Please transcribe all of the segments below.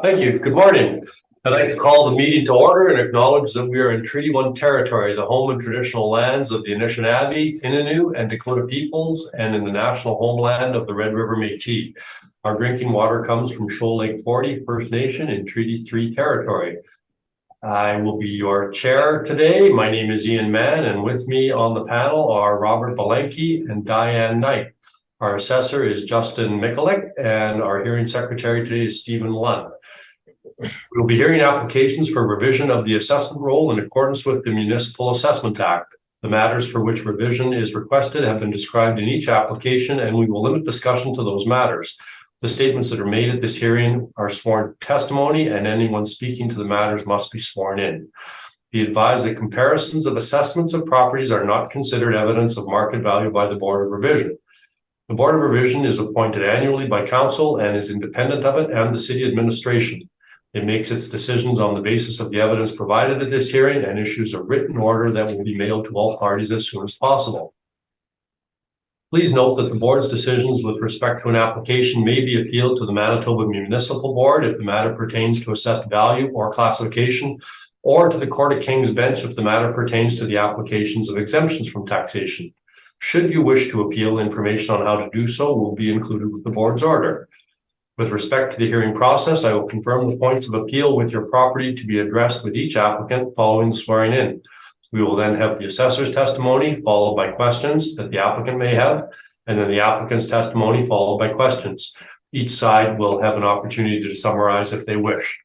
Thank you. Good morning. I'd like to call the meeting to order and acknowledge that we are in Treaty 1 territory, the home and traditional lands of the Anishinaabe, Innu, and Dakota peoples, and in the national homeland of the Red River Métis. Our drinking water comes from Shoal Lake 40 First Nation in Treaty 3 territory. I will be your chair today. My name is Ian Mann, and with me on the panel are Robert Belenke and Diane Knight. Our assessor is Justin Mikulik, and our hearing secretary today is Stephen Lund. We will be hearing applications for revision of the assessment roll in accordance with the Municipal Assessment Act. The matters for which revision is requested have been described in each application, and we will limit discussion to those matters. The statements that are made at this hearing are sworn testimony, and anyone speaking to the matters must be sworn in. Be advised that comparisons of assessments of properties are not considered evidence of market value by the Board of Revision. The Board of Revision is appointed annually by Council and is independent of it and the City Administration. It makes its decisions on the basis of the evidence provided at this hearing and issues a written order that will be mailed to all parties as soon as possible. Please note that the board's decisions with respect to an application may be appealed to the Manitoba Municipal Board if the matter pertains to assessed value or classification, or to the Court of King's Bench if the matter pertains to the applications of exemptions from taxation. Should you wish to appeal, information on how to do so will be included with the board's order. With respect to the hearing process, I will confirm the points of appeal with your property to be addressed with each applicant following the swearing in. We will then have the assessor's testimony followed by questions that the applicant may have, and then the applicant's testimony followed by questions. Each side will have an opportunity to summarize if they wish.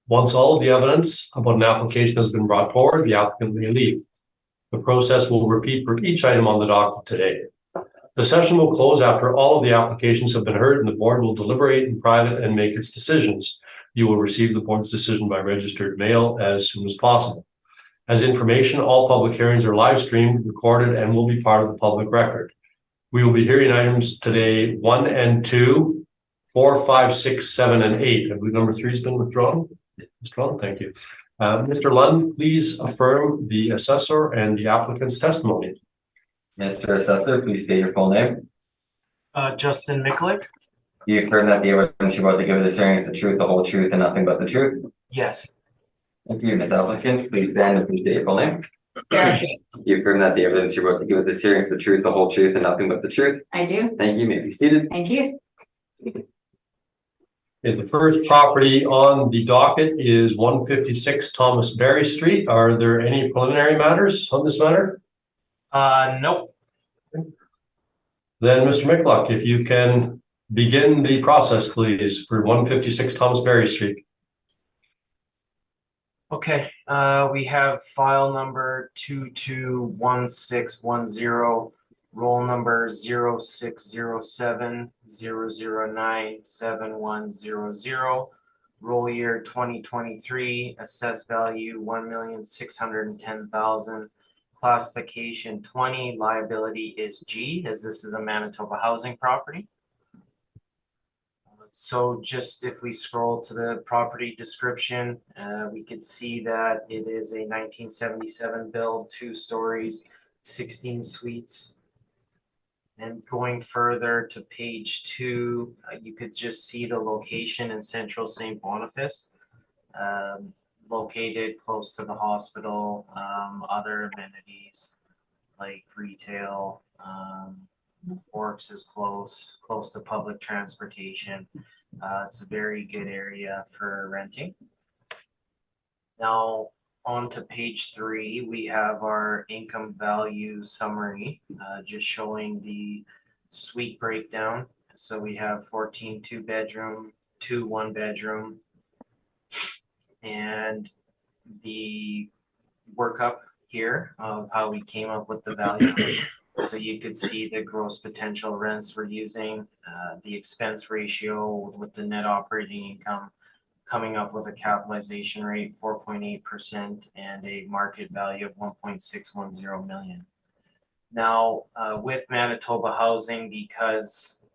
Once all of the evidence about an application has been brought forward, the applicant may leave. The process will repeat for each item on the docket today. The session will close after all of the applications have been heard, and the board will deliberate in private and make its decisions. You will receive the board's decision by registered mail as soon as possible. As information, all public hearings are live streamed, recorded, and will be part of the public record. We will be hearing items today 1 and 2, 4, 5, 6, 7, and 8. I believe number 3 has been withdrawn. Withdrawn, thank you. Mr. Lund, please affirm the assessor and the applicant's testimony. Mr. Assessor, please state your full name. Justin Mikulik. Do you affirm that the evidence you're about to give this hearing is the truth, the whole truth, and nothing but the truth? Yes. Thank you, Ms. Applicant. Please stand and please state your full name. Do you affirm that the evidence you're about to give at this hearing is the truth, the whole truth, and nothing but the truth? I do. Thank you. You may be seated. Thank you. Okay, the first property on the docket is 156 Thomas Berry Street. Are there any preliminary matters on this matter? Nope. Then, Mr. Mikulik, if you can begin the process, please, for 156 Thomas Berry Street. Okay. We have file number 221610, roll number 060700971100, roll year 2023, assessed value 1,610,000. Classification 20, liability is G, as this is a Manitoba housing property. So just if we scroll to the property description, we could see that it is a 1977 build, 2 stories, 16 suites. And going further to page 2, you could just see the location in central St. Boniface. Located close to the hospital, other amenities like retail, Forks is close to public transportation. It's a very good area for renting. Now on to page 3, we have our income value summary, just showing the suite breakdown. So we have 14 2-bedroom, 2 1-bedroom, and the workup here of how we came up with the value. So you could see the gross potential rents we're using, the expense ratio with the net operating income, coming up with a capitalization rate 4.8% and a market value of 1.610 million. Now with Manitoba Housing, because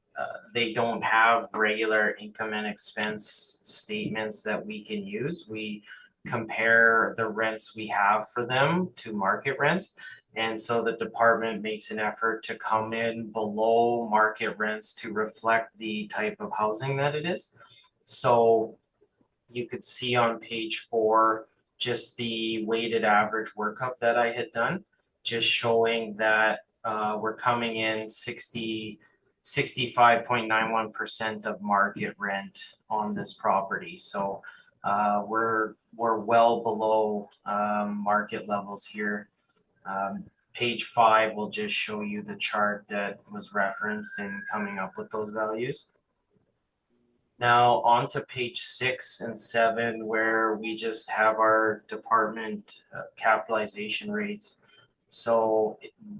they don't have regular income and expense statements that we can use, we compare the rents we have for them to market rents. And so the department makes an effort to come in below market rents to reflect the type of housing that it is. So you could see on page 4 just the weighted average workup that I had done, just showing that we're coming in 65.91% of market rent on this property. So we're well below market levels here. Page 5 will just show you the chart that was referenced in coming up with those values. Now on to page 6 and 7, where we just have our department capitalization rates. So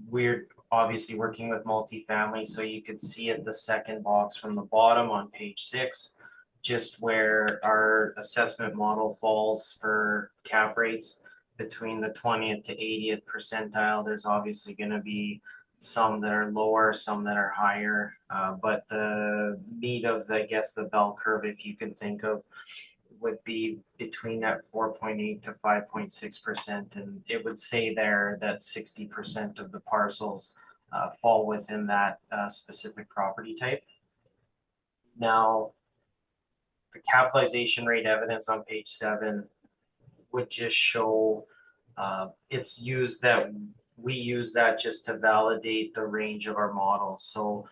we're obviously working with multifamily, so you could see at the second box from the bottom on page 6, just where our assessment model falls for cap rates between the 20th to 80th percentile. There's obviously going to be some that are lower, some that are higher, but the meat of, I guess, the bell curve, if you can think of, would be between that 4.8 to 5.6%, and it would say there that 60% of the parcels fall within that specific property type. Now, the capitalization rate evidence on page 7 would just show it's used that we use that just to validate the range of our model. So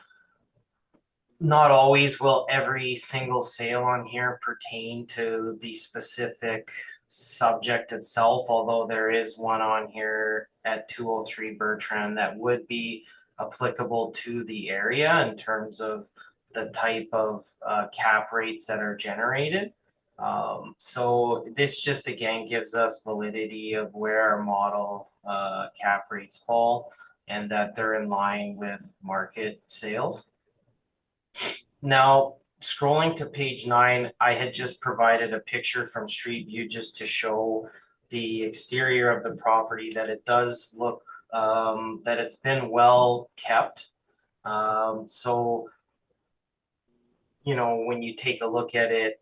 not always will every single sale on here pertain to the specific subject itself, although there is one on here at 203 Bertrand that would be applicable to the area in terms of the type of cap rates that are generated. So this just again gives us validity of where our model cap rates fall and that they're in line with market sales. Now, scrolling to page 9, I had just provided a picture from Street View just to show the exterior of the property, that it does look that it's been well kept. So, you know, when you take a look at it,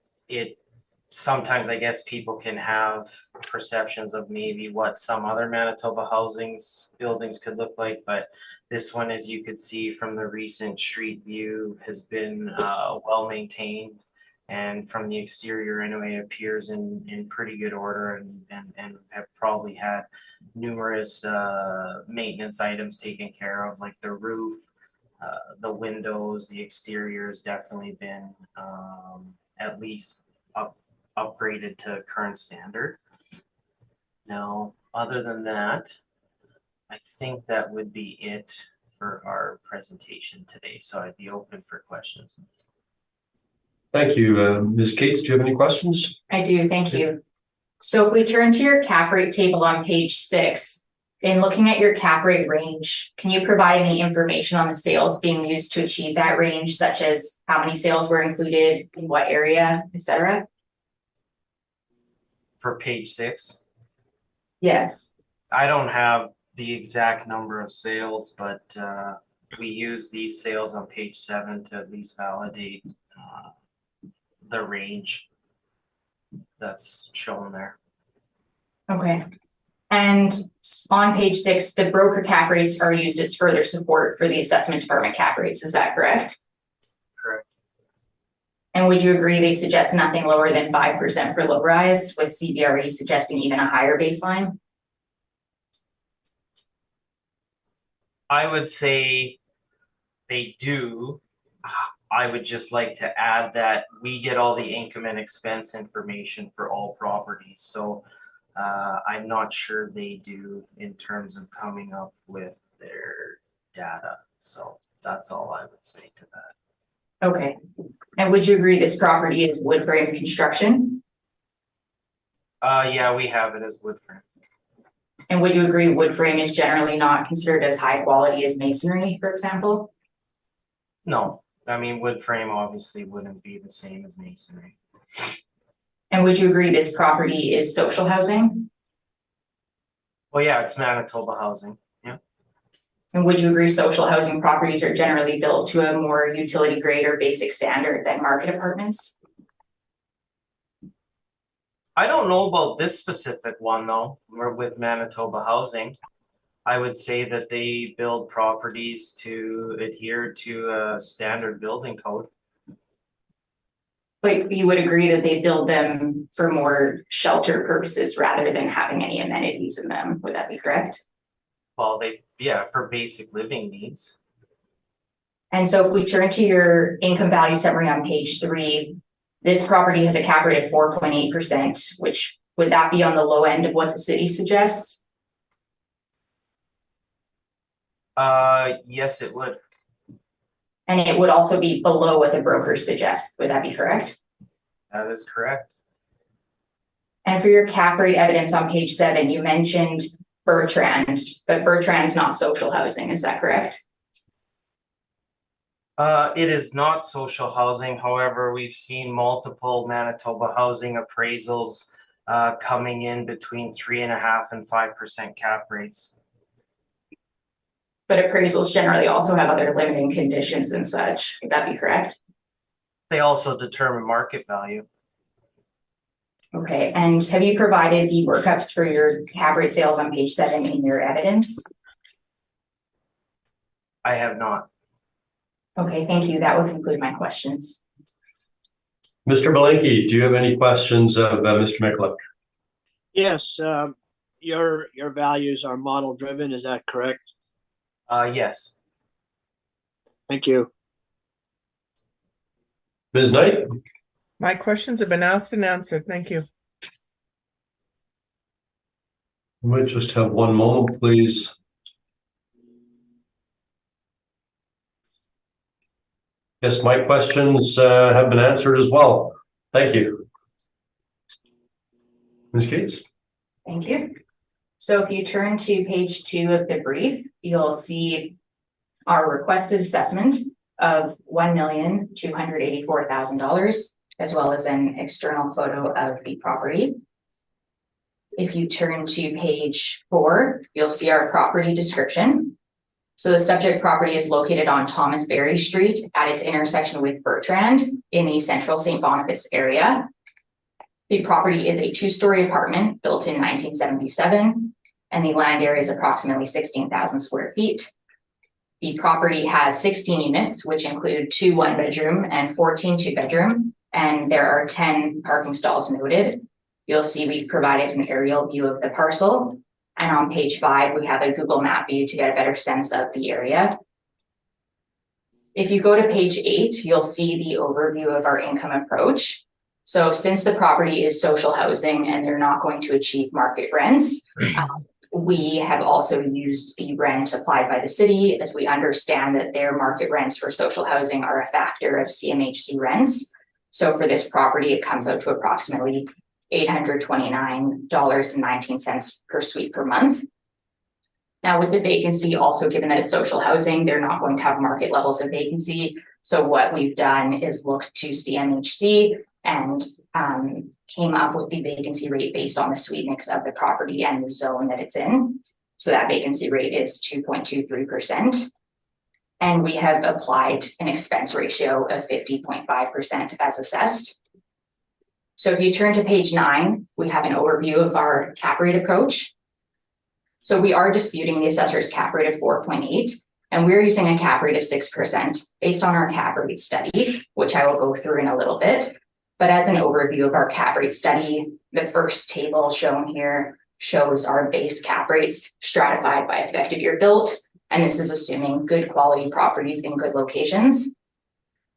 sometimes I guess people can have perceptions of maybe what some other Manitoba housing's buildings could look like, but this one, as you could see from the recent Street View, has been well maintained, and from the exterior anyway appears in pretty good order, and have probably had numerous maintenance items taken care of, like the roof, the windows. The exterior has definitely been at least upgraded to current standard. Now, other than that, I think that would be it for our presentation today. So I'd be open for questions. Thank you. Ms. Cates, do you have any questions? I do, thank you. So if we turn to your cap rate table on page 6, in looking at your cap rate range, can you provide any information on the sales being used to achieve that range, such as how many sales were included, in what area, etc.? For page 6? Yes. I don't have the exact number of sales, but we use these sales on page 7 to at least validate the range that's shown there. Okay. And on page 6, the broker cap rates are used as further support for the assessment department cap rates. Is that correct? Correct. And would you agree they suggest nothing lower than 5% for low rise, with CBRE suggesting even a higher baseline? I would say they do. I would just like to add that we get all the income and expense information for all properties. So I'm not sure they do in terms of coming up with their data. So that's all I would say to that. Okay. And would you agree this property is wood frame construction? Yeah, we have it as wood frame. And would you agree wood frame is generally not considered as high quality as masonry, for example? No, I mean, wood frame obviously wouldn't be the same as masonry. And would you agree this property is social housing? Well, yeah, it's Manitoba housing. Yeah. And would you agree social housing properties are generally built to a more utility grade or basic standard than market apartments? I don't know about this specific one though. We're with Manitoba Housing. I would say that they build properties to adhere to a standard building code. But you would agree that they build them for more shelter purposes rather than having any amenities in them, would that be correct? Well, for basic living needs. And so if we turn to your income value summary on page 3, this property has a cap rate of 4.8%, which would that be on the low end of what the city suggests? Yes, it would. And it would also be below what the brokers suggest, would that be correct? That is correct. And for your cap rate evidence on page 7, you mentioned Bertrand, but Bertrand's not social housing, is that correct? It is not social housing. However, we've seen multiple Manitoba housing appraisals coming in between 3.5% and 5% cap rates. But appraisals generally also have other limiting conditions and such, would that be correct? They also determine market value. Okay, and have you provided the workups for your cap rate sales on page 7 in your evidence? I have not. Okay, thank you. That would conclude my questions. Mr. Malinky, do you have any questions of Mr. Miklik? Yes, your values are model driven, is that correct? Yes. Thank you. Ms. Knight? My questions have been asked and answered. Thank you. We might just have one moment, please. Yes, my questions have been answered as well. Thank you. Ms. Gates? Thank you. So if you turn to page 2 of the brief, you'll see our requested assessment of $1,284,000, as well as an external photo of the property. If you turn to page 4, you'll see our property description. So the subject property is located on Thomas Berry Street at its intersection with Bertrand in the central St. Boniface area. The property is a 2-story apartment built in 1977, and the land area is approximately 16,000 square feet. The property has 16 units, which include 2 one-bedroom and 14 two-bedroom, and there are 10 parking stalls noted. You'll see we've provided an aerial view of the parcel, and on page 5, we have a Google map view to get a better sense of the area. If you go to page 8, you'll see the overview of our income approach. So since the property is social housing and they're not going to achieve market rents, we have also used the rent applied by the city, as we understand that their market rents for social housing are a factor of CMHC rents. So for this property, it comes out to approximately $829.19 per suite per month. Now with the vacancy, also given that it's social housing, they're not going to have market levels of vacancy. So what we've done is look to CMHC and came up with the vacancy rate based on the suite mix of the property and the zone that it's in. So that vacancy rate is 2.23%. And we have applied an expense ratio of 50.5% as assessed. So if you turn to page 9, we have an overview of our cap rate approach. So we are disputing the assessor's cap rate of 4.8, and we're using a cap rate of 6% based on our cap rate study, which I will go through in a little bit. But as an overview of our cap rate study, the first table shown here shows our base cap rates stratified by effective year built, and this is assuming good quality properties in good locations.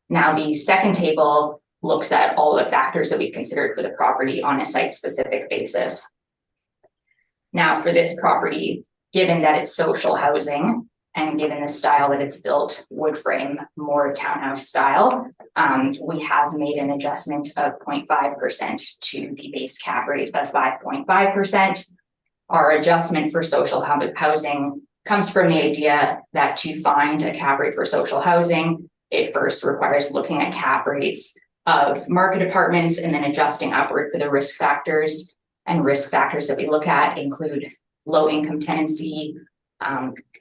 Now the second table looks at all the factors that we've considered for the property on a site-specific basis. Now for this property, given that it's social housing and given the style that it's built, wood frame, more townhouse style, we have made an adjustment of 0.5% to the base cap rate of 5.5%. Our adjustment for social housing comes from the idea that to find a cap rate for social housing, it first requires looking at cap rates of market apartments and then adjusting upward for the risk factors. And risk factors that we look at include low income tenancy,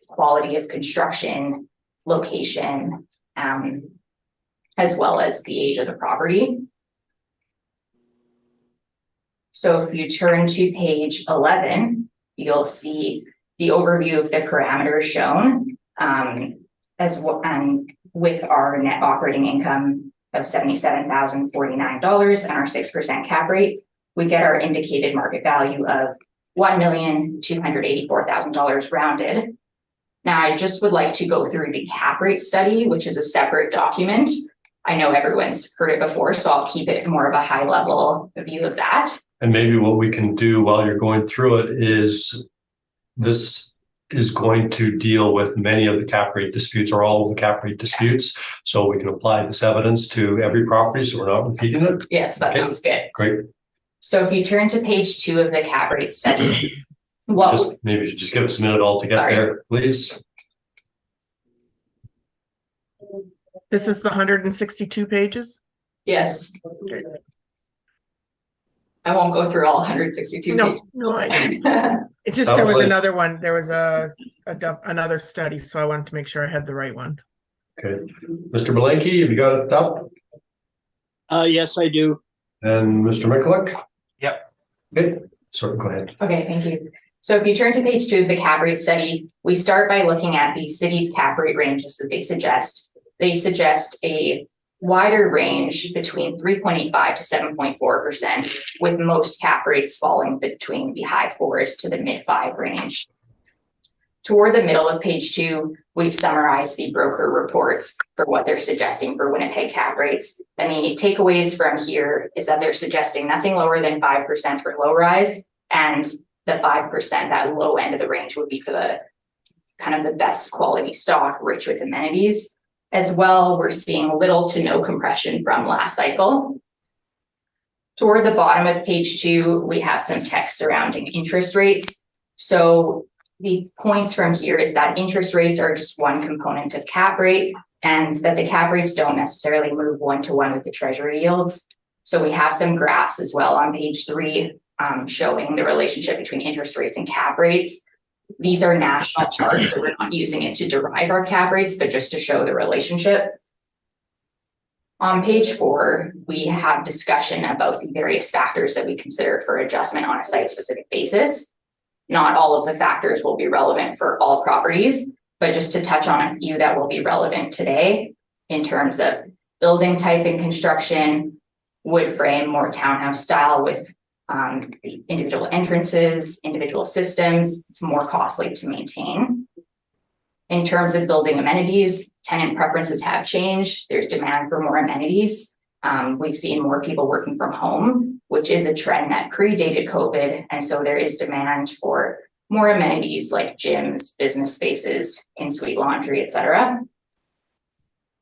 quality of construction, location, as well as the age of the property. So if you turn to page 11, you'll see the overview of the parameters shown, as well, with our net operating income of $77,049 and our 6% cap rate, we get our indicated market value of $1,284,000 rounded. Now, I just would like to go through the cap rate study, which is a separate document. I know everyone's heard it before, so I'll keep it more of a high level view of that. And maybe what we can do while you're going through it is this is going to deal with many of the cap rate disputes or all of the cap rate disputes. So we can apply this evidence to every property so we're not repeating it. Yes, that sounds good. Great. So if you turn to page 2 of the cap rate study, Maybe you should just give us a minute all to get there, please. This is the 162 pages? Yes. I won't go through all 162 pages. No, I didn't. It just, Sounds there was like- another one. There was another study, so I wanted to make sure I had the right one. Okay. Mr. Malenky, have you got it up? Yes, I do. And Mr. Mikulik? Yep. Okay, so go ahead. Okay, thank you. So if you turn to page 2 of the cap rate study, we start by looking at the city's cap rate ranges that they suggest. They suggest a wider range between 3.85 to 7.4%, with most cap rates falling between the high 4s to the mid 5 range. Toward the middle of page 2, we've summarized the broker reports for what they're suggesting for Winnipeg cap rates. And the takeaways from here is that they're suggesting nothing lower than 5% for low rise, and the 5%, that low end of the range, would be for the kind of the best quality stock, rich with amenities. As well, we're seeing little to no compression from last cycle. Toward the bottom of page 2, we have some text surrounding interest rates. So the points from here is that interest rates are just one component of cap rate, and that the cap rates don't necessarily move one-to-one with the treasury yields. So we have some graphs as well on page 3 showing the relationship between interest rates and cap rates. These are national charts, so we're not using it to derive our cap rates, but just to show the relationship. On page 4, we have discussion about the various factors that we consider for adjustment on a site-specific basis. Not all of the factors will be relevant for all properties, but just to touch on a few that will be relevant today in terms of building type and construction, wood frame, more townhouse style with the individual entrances, individual systems. It's more costly to maintain. In terms of building amenities, tenant preferences have changed. There's demand for more amenities. We've seen more people working from home, which is a trend that predated COVID. And so there is demand for more amenities like gyms, business spaces, in-suite laundry, etc.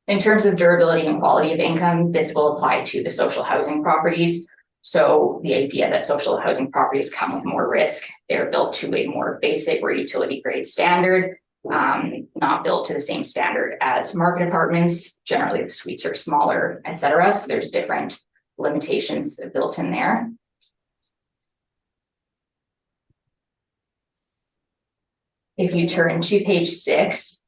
In terms of durability and quality of income, this will apply to the social housing properties. So the idea that social housing properties come with more risk, they're built to a more basic or utility grade standard, not built to the same standard as market apartments. Generally, the suites are smaller, etc. So there's different limitations built in there. If you turn to page 6,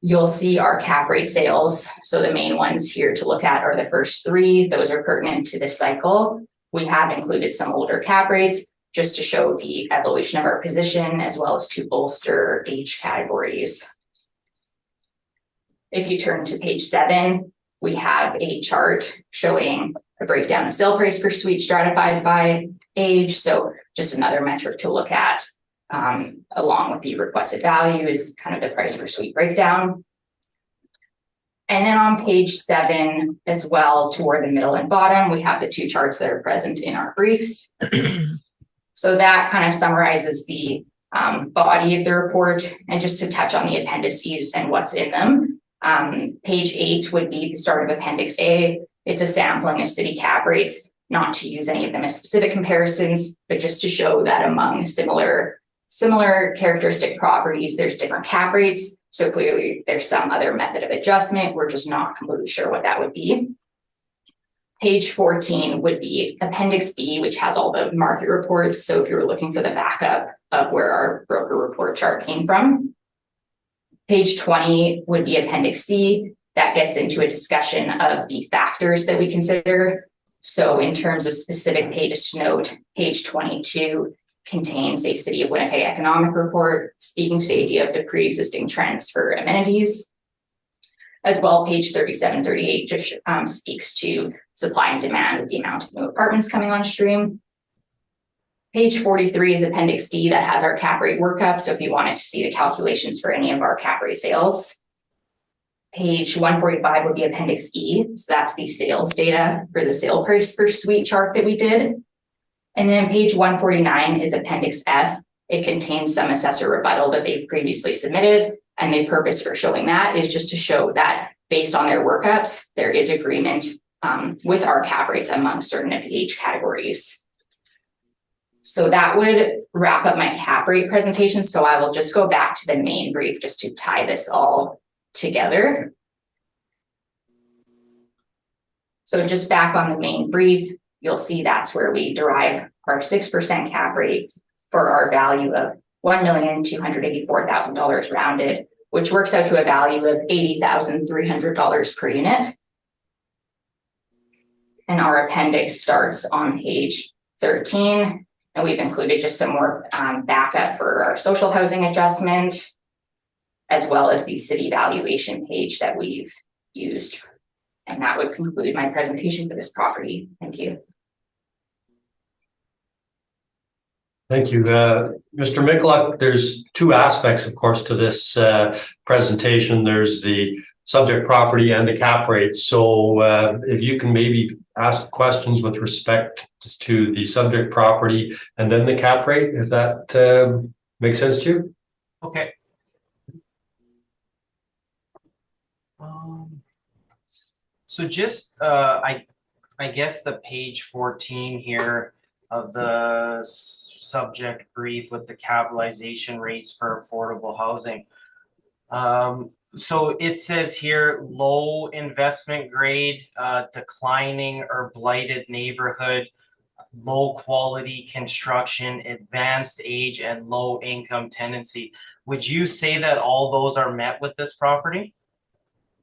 you'll see our cap rate sales. So the main ones here to look at are the first 3. Those are pertinent to this cycle. We have included some older cap rates just to show the evolution of our position, as well as to bolster age categories. If you turn to page 7, we have a chart showing a breakdown of sale price per suite stratified by age. So just another metric to look at. Along with the requested value is kind of the price per suite breakdown. And then on page 7 as well, toward the middle and bottom, we have the 2 charts that are present in our briefs. So that kind of summarizes the body of the report. And just to touch on the appendices and what's in them, page 8 would be the start of Appendix A. It's a sampling of city cap rates, not to use any of them as specific comparisons, but just to show that among similar characteristic properties, there's different cap rates. So clearly there's some other method of adjustment. We're just not completely sure what that would be. Page 14 would be Appendix B, which has all the market reports. So if you were looking for the backup of where our broker report chart came from. Page 20 would be Appendix C. That gets into a discussion of the factors that we consider. So in terms of specific pages to note, page 22 contains a City of Winnipeg economic report speaking to the idea of the pre-existing trends for amenities. As well, page 37, 38 just speaks to supply and demand with the amount of new apartments coming on stream. Page 43 is Appendix D that has our cap rate workup. So if you wanted to see the calculations for any of our cap rate sales. Page 145 would be Appendix E. So that's the sales data for the sale price per suite chart that we did. And then page 149 is Appendix F. It contains some assessor rebuttal that they've previously submitted. And the purpose for showing that is just to show that based on their workups, there is agreement with our cap rates among certain of the age categories. So that would wrap up my cap rate presentation. So I will just go back to the main brief just to tie this all together. So just back on the main brief, you'll see that's where we derive our 6% cap rate for our value of $1,284,000 rounded, which works out to a value of $80,300 per unit. And our appendix starts on page 13, and we've included just some more backup for our social housing adjustment, as well as the city valuation page that we've used. And that would conclude my presentation for this property. Thank you. Thank you. Mr. Michalak, there's two aspects, of course, to this presentation. There's the subject property and the cap rate. So if you can maybe ask questions with respect to the subject property and then the cap rate, if that makes sense to you. Okay. So just I guess the page 14 here of the subject brief with the capitalization rates for affordable housing. So it says here, low investment grade, declining or blighted neighborhood, low quality construction, advanced age, and low income tenancy. Would you say that all those are met with this property?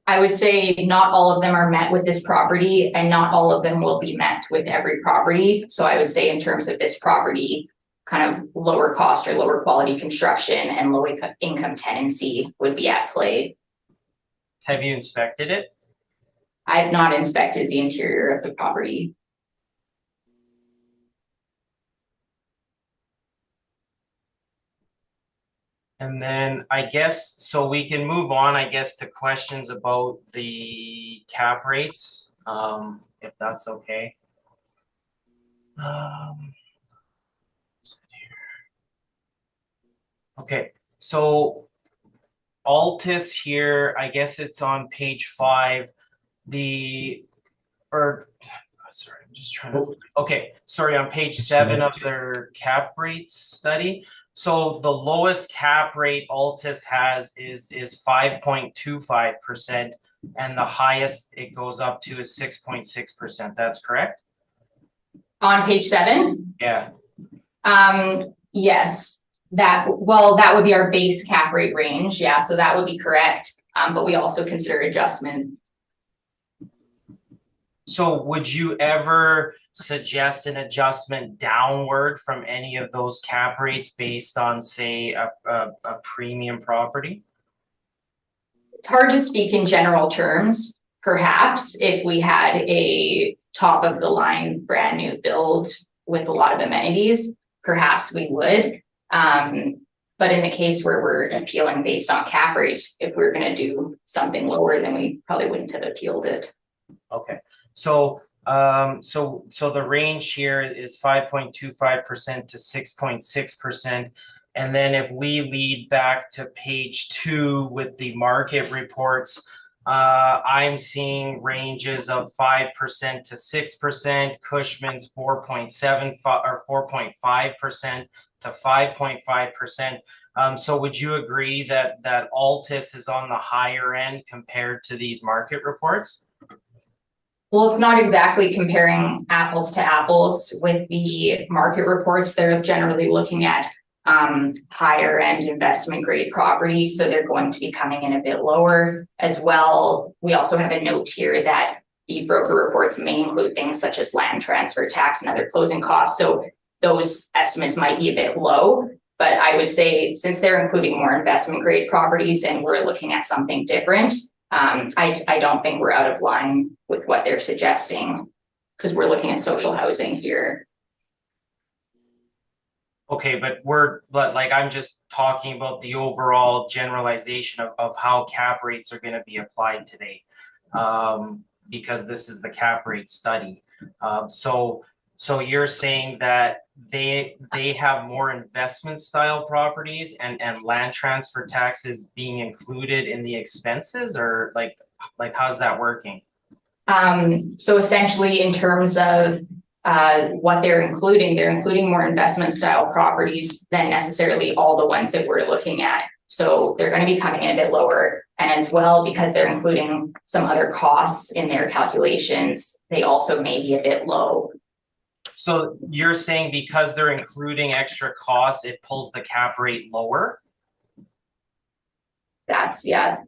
I would say not all of them are met with this property, and not all of them will be met with every property. So I would say in terms of this property, kind of lower cost or lower quality construction and low income tenancy would be at play. Have you inspected it? I've not inspected the interior of the property. And then I guess, so we can move on, I guess, to questions about the cap rates, if that's okay. Okay, so Altus here, I guess it's on page 5, sorry, I'm just trying to, okay, sorry, on page 7 of their cap rates study. So the lowest cap rate Altus has is 5.25%, and the highest it goes up to is 6.6%. That's correct? On page 7? Yeah. Yes. That would be our base cap rate range. Yeah, so that would be correct. But we also consider adjustment. So would you ever suggest an adjustment downward from any of those cap rates based on, say, a premium property? It's hard to speak in general terms. Perhaps if we had a top of the line brand new build with a lot of amenities, perhaps we would. But in the case where we're appealing based on cap rate, if we're going to do something lower, then we probably wouldn't have appealed it. Okay. So the range here is 5.25% to 6.6%. And then if we lead back to page 2 with the market reports, I'm seeing ranges of 5% to 6%, Cushman's 4.75 or 4.5% to 5.5%. So would you agree that Altus is on the higher end compared to these market reports? Well, it's not exactly comparing apples to apples with the market reports. They're generally looking at higher end investment grade properties. So they're going to be coming in a bit lower as well. We also have a note here that the broker reports may include things such as land transfer tax and other closing costs. So those estimates might be a bit low, but I would say since they're including more investment grade properties and we're looking at something different, I don't think we're out of line with what they're suggesting, because we're looking at social housing here. Okay, but like, I'm just talking about the overall generalization of how cap rates are gonna be applied today. Because this is the cap rate study. So you're saying that they have more investment style properties and land transfer taxes being included in the expenses, or like how's that working? So essentially, in terms of what they're including more investment style properties than necessarily all the ones that we're looking at. So they're going to be coming in a bit lower. And as well, because they're including some other costs in their calculations, they also may be a bit low. So you're saying because they're including extra costs, it pulls the cap rate lower? That's, yeah.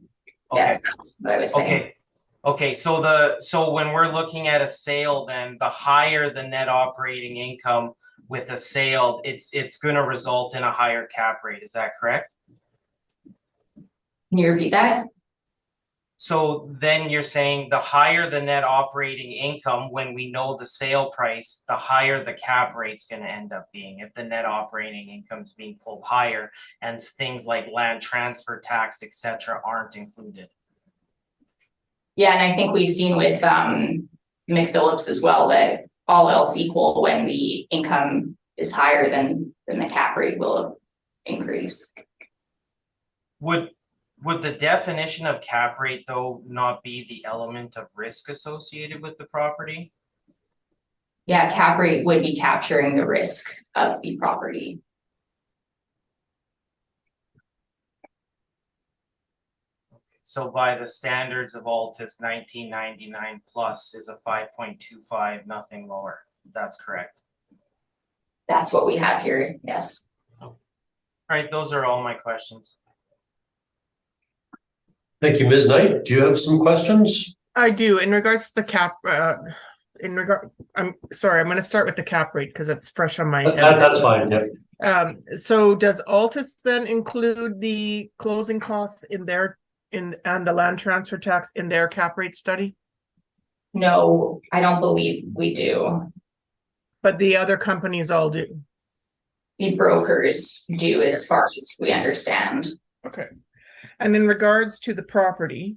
Okay. Yes, that's what I was saying. Okay, so when we're looking at a sale, then the higher the net operating income with a sale, it's going to result in a higher cap rate. Is that correct? Can you repeat that? So then you're saying the higher the net operating income, when we know the sale price, the higher the cap rate's going to end up being if the net operating income's being pulled higher and things like land transfer tax, etc., aren't included. Yeah, and I think we've seen with McPhillips as well that all else equal, when the income is higher, then the cap rate will increase. Would the definition of cap rate, though, not be the element of risk associated with the property? Yeah, cap rate would be capturing the risk of the property. So by the standards of Altus, 1999 plus is a 5.25, nothing lower. That's correct. That's what we have here, yes. All right, those are all my questions. Thank you, Ms. Knight. Do you have some questions? I do. In regards to the cap, I'm sorry, I'm going to start with the cap rate because it's fresh on my head. That's fine, yeah. So does Altus then include the closing costs in their, and the land transfer tax in their cap rate study? No, I don't believe we do. But the other companies all do? The brokers do, as far as we understand. Okay. And in regards to the property,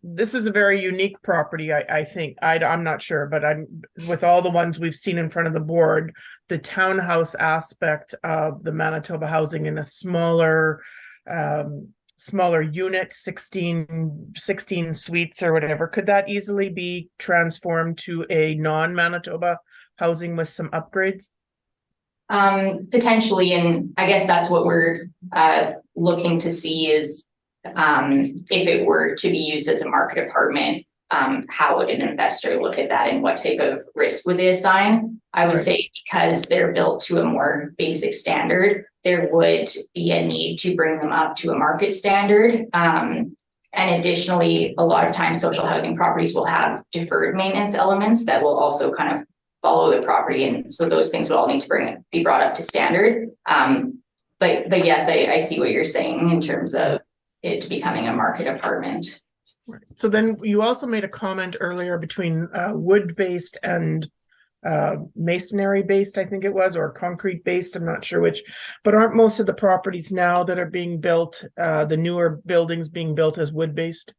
this is a very unique property, I think. I'm not sure, but I'm with all the ones we've seen in front of the board, the townhouse aspect of the Manitoba housing in a smaller unit, 16 suites or whatever. Could that easily be transformed to a non-Manitoba housing with some upgrades? Potentially, and I guess that's what we're looking to see is if it were to be used as a market apartment, how would an investor look at that and what type of risk would they assign? I would say because they're built to a more basic standard, there would be a need to bring them up to a market standard. And additionally, a lot of times social housing properties will have deferred maintenance elements that will also kind of follow the property, and so those things would all need to be brought up to standard. But yes, I see what you're saying in terms of it becoming a market apartment. So then you also made a comment earlier between wood-based and masonry-based, I think it was, or concrete-based, I'm not sure which, but aren't most of the properties now that are being built, the newer buildings being built as wood-based?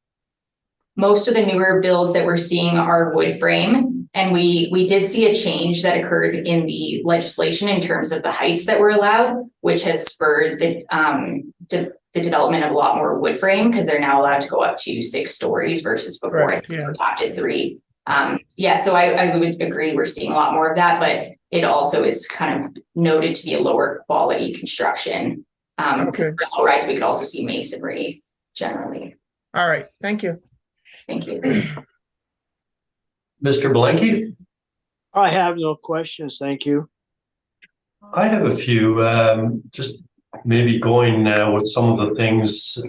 Most of the newer builds that we're seeing are wood frame, and we did see a change that occurred in the legislation in terms of the heights that were allowed, which has spurred the development of a lot more wood frame, because they're now allowed to go up to 6 stories versus before it was capped at 3. Yeah, so I would agree we're seeing a lot more of that, but it also is kind of noted to be a lower quality construction. Because for low rise, we could also see masonry generally. All right, thank you. Thank you. Mr. Belenky? I have no questions, thank you. I have a few, just maybe going with some of the things,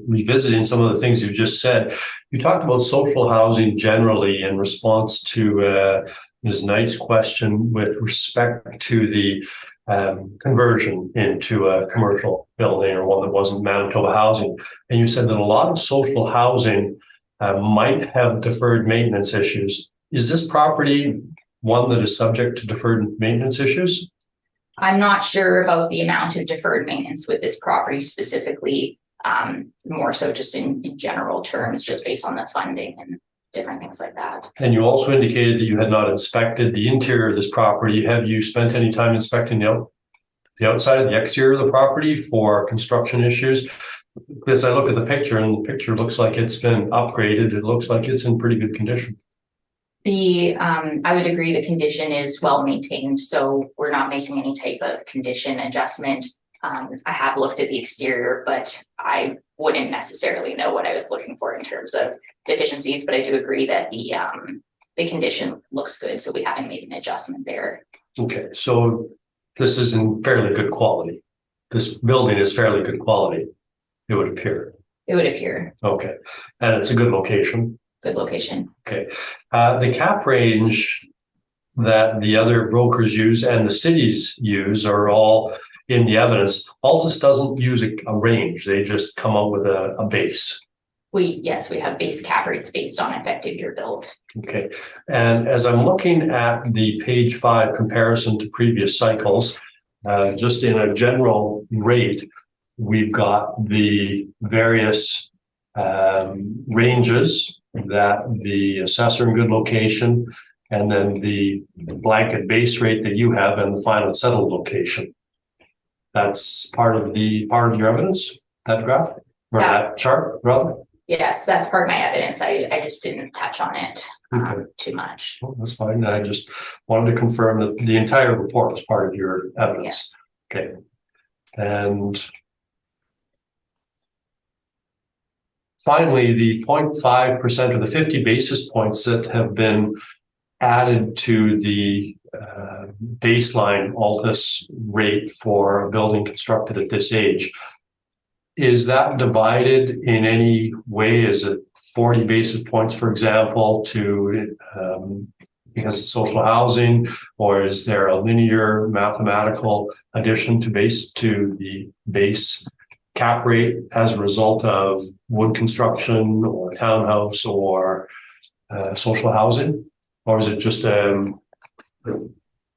revisiting some of the things you just said. You talked about social housing generally in response to Ms. Knight's question with respect to the conversion into a commercial building or one that wasn't Manitoba housing. And you said that a lot of social housing might have deferred maintenance issues. Is this property one that is subject to deferred maintenance issues? I'm not sure about the amount of deferred maintenance with this property specifically, more so just in general terms, just based on the funding and different things like that. And you also indicated that you had not inspected the interior of this property. Have you spent any time inspecting the outside of the exterior of the property for construction issues? Because I look at the picture and the picture looks like it's been upgraded. It looks like it's in pretty good condition. I would agree the condition is well maintained, so we're not making any type of condition adjustment. I have looked at the exterior, but I wouldn't necessarily know what I was looking for in terms of deficiencies, but I do agree that the condition looks good, so we haven't made an adjustment there. Okay, so this is in fairly good quality. This building is fairly good quality, it would appear. It would appear. Okay, and it's a good location. Good location. Okay, the cap range that the other brokers use and the cities use are all in the evidence. Altus doesn't use a range; they just come up with a base. Yes, we have base cap rates based on effective year built. Okay, and as I'm looking at the page 5 comparison to previous cycles, just in a general rate, we've got the various ranges that the assessor in good location, and then the blanket base rate that you have and the final settled location. That's part of your evidence, that graph or that chart, rather. Yes, that's part of my evidence. I just didn't touch on it too much. Well, that's fine. I just wanted to confirm that the entire report was part of your evidence. Yeah. Okay, and finally, the 0.5% or the 50 basis points that have been added to the baseline Altus rate for a building constructed at this age. Is that divided in any way? Is it 40 basis points, for example, to because it's social housing, or is there a linear mathematical addition to the base cap rate as a result of wood construction or townhouse or social housing? Or is it just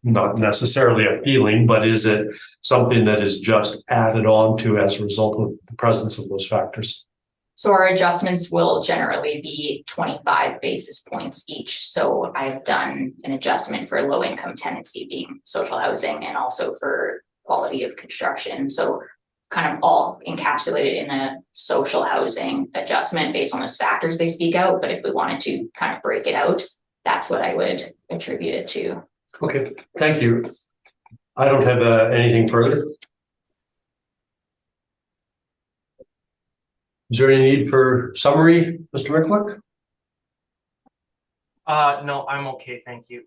not necessarily a feeling, but is it something that is just added on to as a result of the presence of those factors? So our adjustments will generally be 25 basis points each. So I've done an adjustment for low income tenancy being social housing and also for quality of construction. So kind of all encapsulated in a social housing adjustment based on those factors they speak out. But if we wanted to kind of break it out, that's what I would attribute it to. Okay, thank you. I don't have anything further. Is there any need for summary, Mr. Mickluk? No, I'm okay, thank you.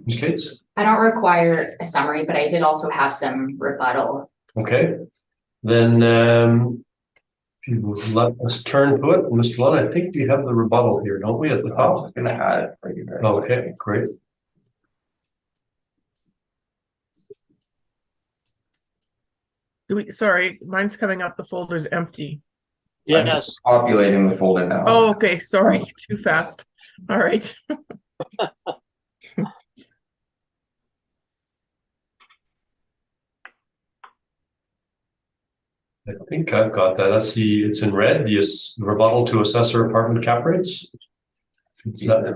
Ms. Cates? I don't require a summary, but I did also have some rebuttal. Okay, then if you would let us turn to it, Mr. Lund, I think we have the rebuttal here, don't we, at the I top? was gonna add it for you. Okay, great. Sorry, mine's coming up. The folder's empty. I'm Yes, just populating the folder now. Oh, okay. Sorry, too fast. All right. I think I've got that. It's in red, the rebuttal to assessor apartment cap rates.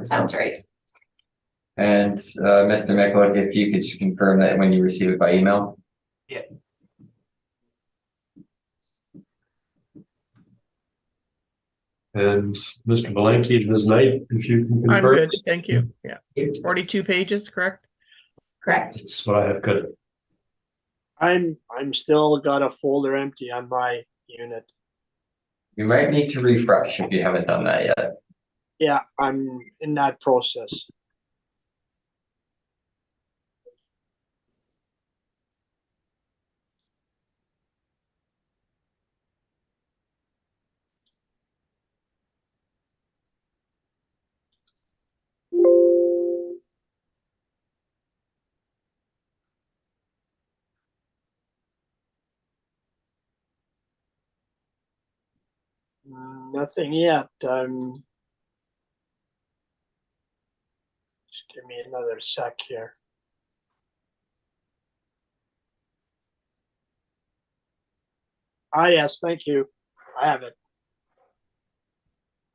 Sounds right. And Mr. Mickluk, if you could just confirm that when you receive it by email. Yeah. And Mr. Belenky, this night, if you can I'm confirm. good. Thank you. Yeah. 42 pages, correct? Correct. That's what I have. Good. I'm still got a folder empty on my unit. You might need to refresh if you haven't done that yet. Yeah, I'm in that process. Nothing yet. Just give me another sec here. Ah, yes, thank you. I have it.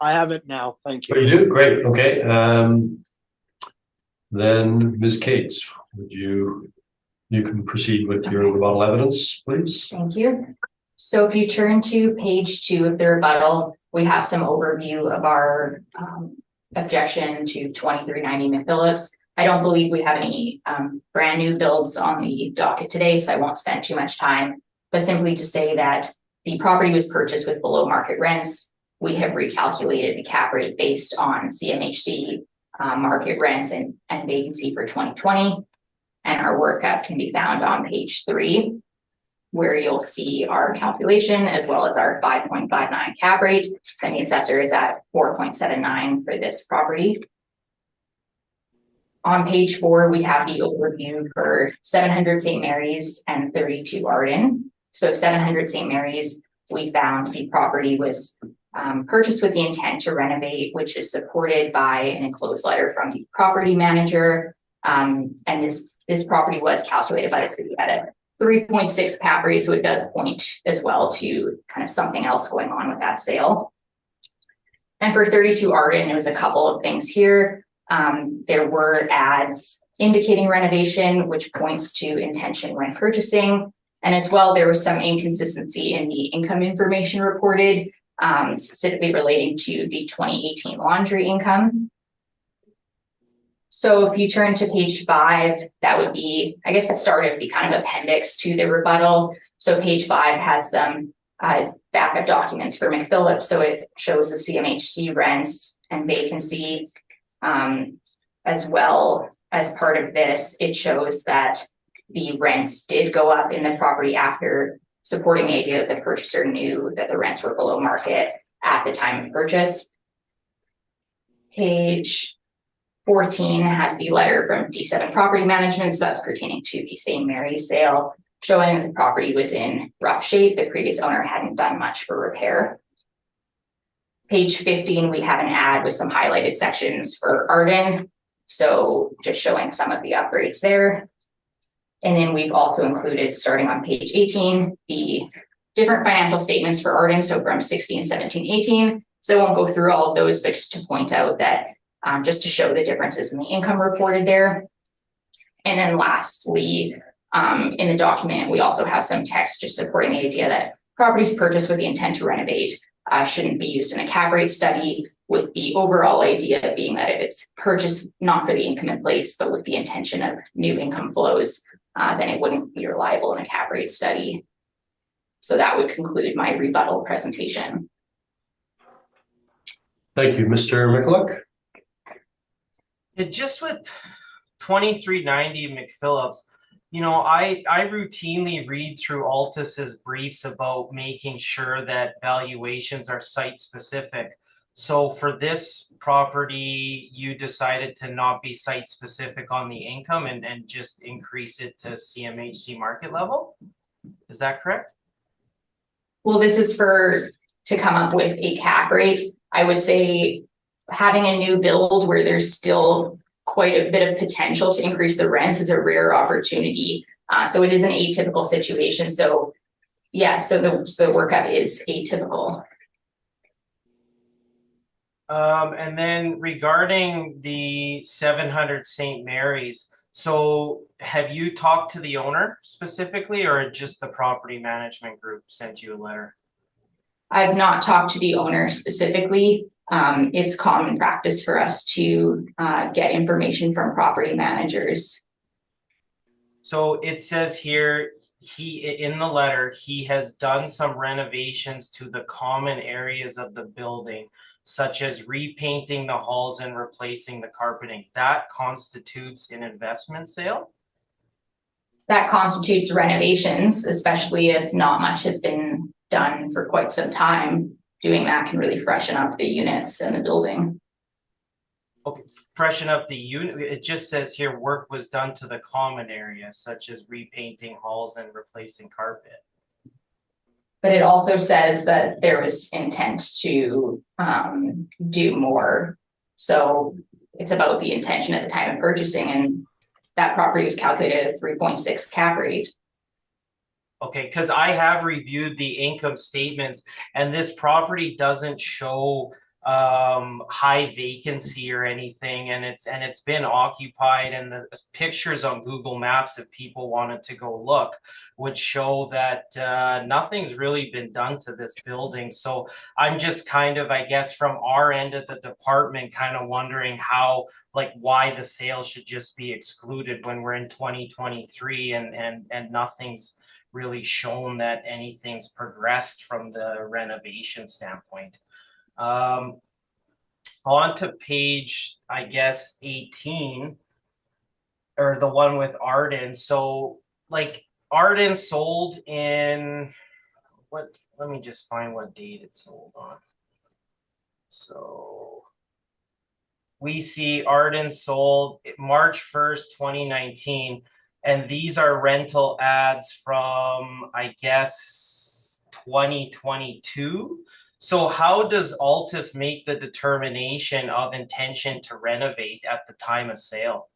I have it now. Thank What do you. you do? Great, okay. Then Ms. Cates, you can proceed with your rebuttal evidence, please. Thank you. So if you turn to page 2 of the rebuttal, we have some overview of our objection to 2390 McPhillips. I don't believe we have any brand new builds on the docket today, so I won't spend too much time, but simply to say that the property was purchased with below market rents. We have recalculated the cap rate based on CMHC market rents and vacancy for 2020. And our workup can be found on page 3, where you'll see our calculation as well as our 5.59 cap rate. And the assessor is at 4.79 for this property. On page 4, we have the overview for 700 St. Mary's and 32 Arden. So 700 St. Mary's, we found the property was purchased with the intent to renovate, which is supported by an enclosed letter from the property manager. And this property was calculated by the city at a 3.6 cap rate, so it does point as well to kind of something else going on with that sale. And for 32 Arden, there was a couple of things here. There were ads indicating renovation, which points to intention when purchasing. And as well, there was some inconsistency in the income information reported, specifically relating to the 2018 laundry income. So if you turn to page 5, that would be, I guess, the start of the kind of appendix to the rebuttal. So page 5 has some backup documents for McPhillips. So it shows the CMHC rents and vacancy. As well as part of this, it shows that the rents did go up in the property after, supporting the idea that the purchaser knew that the rents were below market at the time of purchase. Page 14 has the letter from D7 Property Management, so that's pertaining to the St. Mary's sale, showing that the property was in rough shape. The previous owner hadn't done much for repair. Page 15, we have an ad with some highlighted sections for Arden, so just showing some of the upgrades there. And then we've also included, starting on page 18, the different financial statements for Arden, so from 16, 17, 18. So I won't go through all of those, but just to point out that just to show the differences in the income reported there. And then lastly, in the document, we also have some text just supporting the idea that properties purchased with the intent to renovate shouldn't be used in a cap rate study, with the overall idea being that if it's purchased not for the income in place, but with the intention of new income flows, then it wouldn't be reliable in a cap rate study. So that would conclude my rebuttal presentation. Thank you, Mr. McCulloch. Just with 2390 McPhillips, you know, I routinely read through Altus's briefs about making sure that valuations are site specific. So for this property, you decided to not be site specific on the income and just increase it to CMHC market level. Is that correct? Well, this is to come up with a cap rate. I would say having a new build where there's still quite a bit of potential to increase the rents is a rare opportunity. So it is an atypical situation. So yes, so the workup is atypical. And then regarding the 700 St. Mary's, so have you talked to the owner specifically, or just the property management group sent you a letter? I've not talked to the owner specifically. It's common practice for us to get information from property managers. So it says here, in the letter, he has done some renovations to the common areas of the building, such as repainting the halls and replacing the carpeting. That constitutes an investment sale? That constitutes renovations, especially if not much has been done for quite some time. Doing that can really freshen up the units in the building. Okay, freshen up the unit. It just says here work was done to the common areas, such as repainting halls and replacing carpet. But it also says that there was intent to do more. So it's about the intention at the time of purchasing, and that property was calculated at 3.6 cap rate. Okay, because I have reviewed the income statements and this property doesn't show high vacancy or anything, and it's been occupied, and the pictures on Google Maps, if people wanted to go look, would show that nothing's really been done to this building. So I'm just kind of, I guess, from our end of the department, kind of wondering how, like, why the sale should just be excluded when we're in 2023 and nothing's really shown that anything's progressed from the renovation standpoint. On to page, I guess, 18, or the one with Arden. So, like, Arden sold in what? Let me just find what date it sold on. So we see Arden sold March 1st, 2019. And these are rental ads from, I guess, 2022. So how does Altus make the determination of intention to renovate at the time of sale?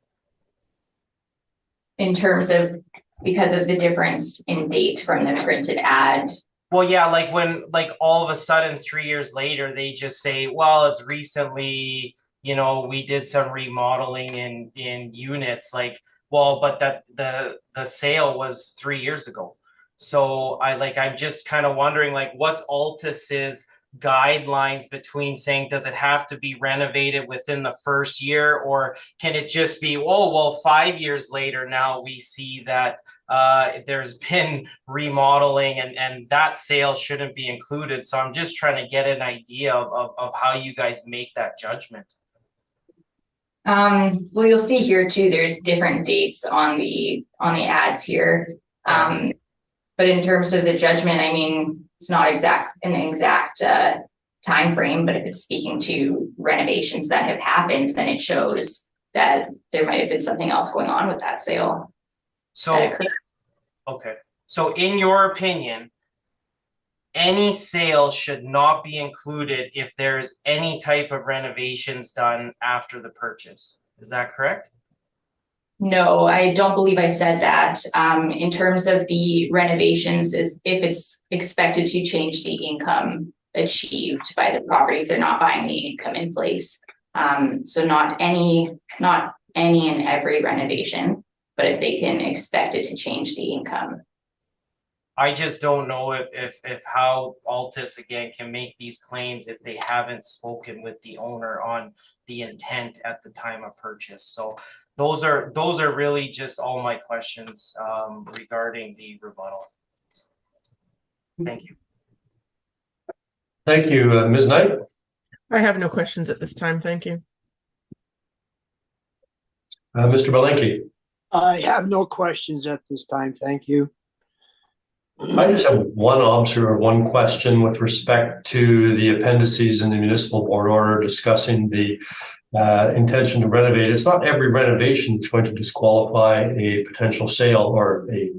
In terms of, because of the difference in date from the printed ad. Well, yeah, like when, like, all of a sudden 3 years later, they just say, well, it's recently, you know, we did some remodeling in units, like, well, but that the sale was 3 years ago. So I'm just kind of wondering, like, what's Altus's guidelines between saying, does it have to be renovated within the first year, or can it just be, oh, well, 5 years later, now we see that there's been remodeling and that sale shouldn't be included. So I'm just trying to get an idea of how you guys make that judgment. Well, you'll see here too, there's different dates on the ads here. But in terms of the judgment, I mean, it's not an exact time frame, but if it's speaking to renovations that have happened, then it shows that there might have been something else going on with that sale. So, okay. So in your opinion, any sale should not be included if there's any type of renovations done after the purchase. Is that correct? No, I don't believe I said that. In terms of the renovations, is if it's expected to change the income achieved by the property, if they're not buying the income in place. So not any and every renovation, but if they can expect it to change the income. I just don't know if how Altus again can make these claims if they haven't spoken with the owner on the intent at the time of purchase. So those are really just all my questions regarding the rebuttal. Thank you. Thank you, Ms. Knight. I have no questions at this time. Thank you. Mr. Belenky. I have no questions at this time. Thank you. I just have one question with respect to the appendices in the municipal board order discussing the intention to renovate. It's not every renovation that's going to disqualify a potential sale or a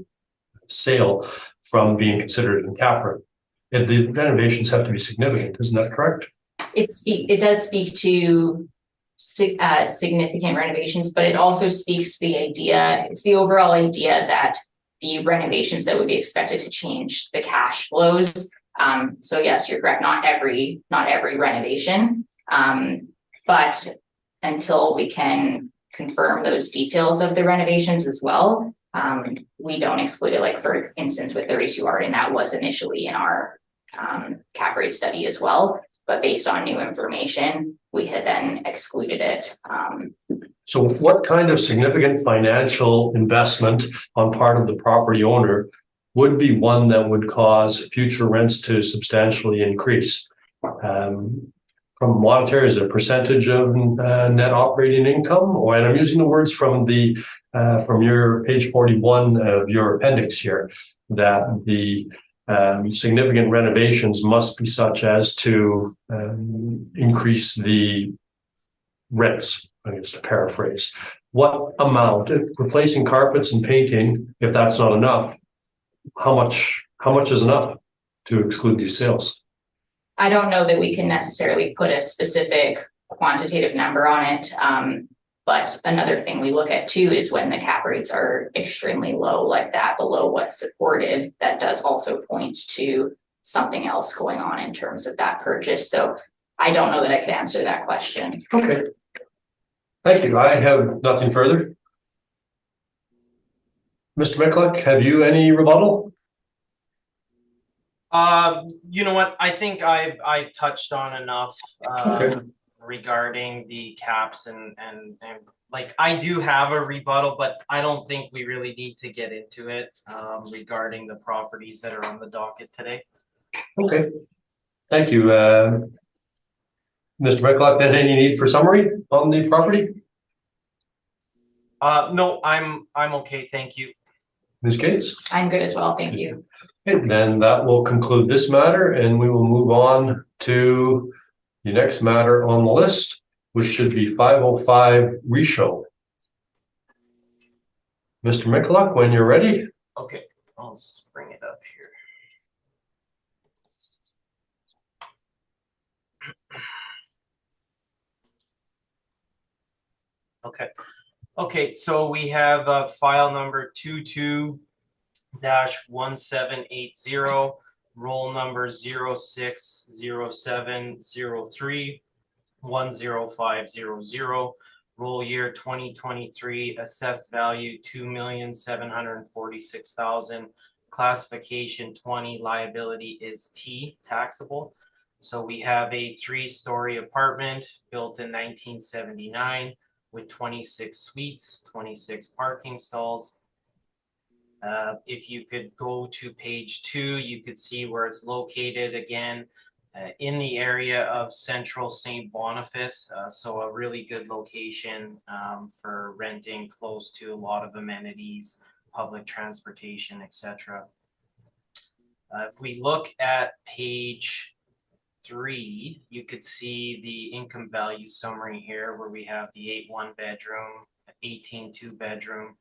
sale from being considered in cap rate. The renovations have to be significant, isn't that correct? It does speak to significant renovations, but it also speaks to the idea, it's the overall idea that the renovations that would be expected to change the cash flows. So yes, you're correct, not every renovation, but until we can confirm those details of the renovations as well, we don't exclude it. Like for instance, with 32 Arden, that was initially in our cap rate study as well, but based on new information, we had then excluded it. So what kind of significant financial investment on part of the property owner would be one that would cause future rents to substantially increase? From monetary, is it a percentage of net operating income? Or, and I'm using the words from your page 41 of your appendix here, that the significant renovations must be such as to increase the rents, I guess to paraphrase. What amount, replacing carpets and painting, if that's not enough, how much is enough? to exclude these sales? I don't know that we can necessarily put a specific quantitative number on it. But another thing we look at too is when the cap rates are extremely low like that, below what's supported, that does also point to something else going on in terms of that purchase. So I don't know that I could answer that question. Okay. Thank you. I have nothing further. Mr. Michalek, have you any rebuttal? You know what? I think I've touched on enough Okay. regarding the caps and like I do have a rebuttal, but I don't think we really need to get into it regarding the properties that are on the docket today. Okay. Thank you. Mr. Michalek, then any need for summary on the property? No, I'm okay. Thank you. Ms. Gates? I'm good as well, thank you. Okay, then that will conclude this matter, and we will move on to the next matter on the list, which should be 505 Reshow. Mr. Michalek, when you're ready. Okay, I'll just bring it up here. Okay, so we have file number 22-1780, roll number 060703100500, roll year 2023, assessed value 2,746,000, classification 20, liability is T, taxable. So we have a 3-story apartment built in 1979 with 26 suites, 26 parking stalls. If you could go to page 2, you could see where it's located again in the area of central St. Boniface. So a really good location for renting, close to a lot of amenities, public transportation, etc. If we look at page 3, you could see the income value summary here where we have the 8 1-bedroom, 18 2-bedroom,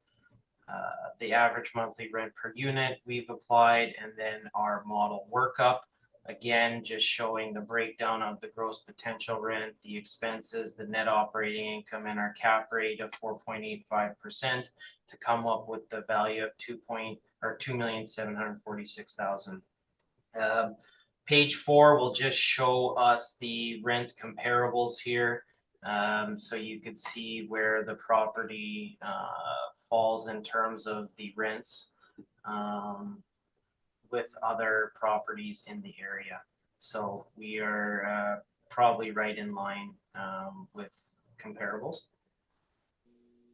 the average monthly rent per unit we've applied, and then our model workup. Again, just showing the breakdown of the gross potential rent, the expenses, the net operating income, and our cap rate of 4.85% to come up with the value of 2,746,000. Page 4 will just show us the rent comparables here. So you could see where the property falls in terms of the rents with other properties in the area. So we are probably right in line with comparables.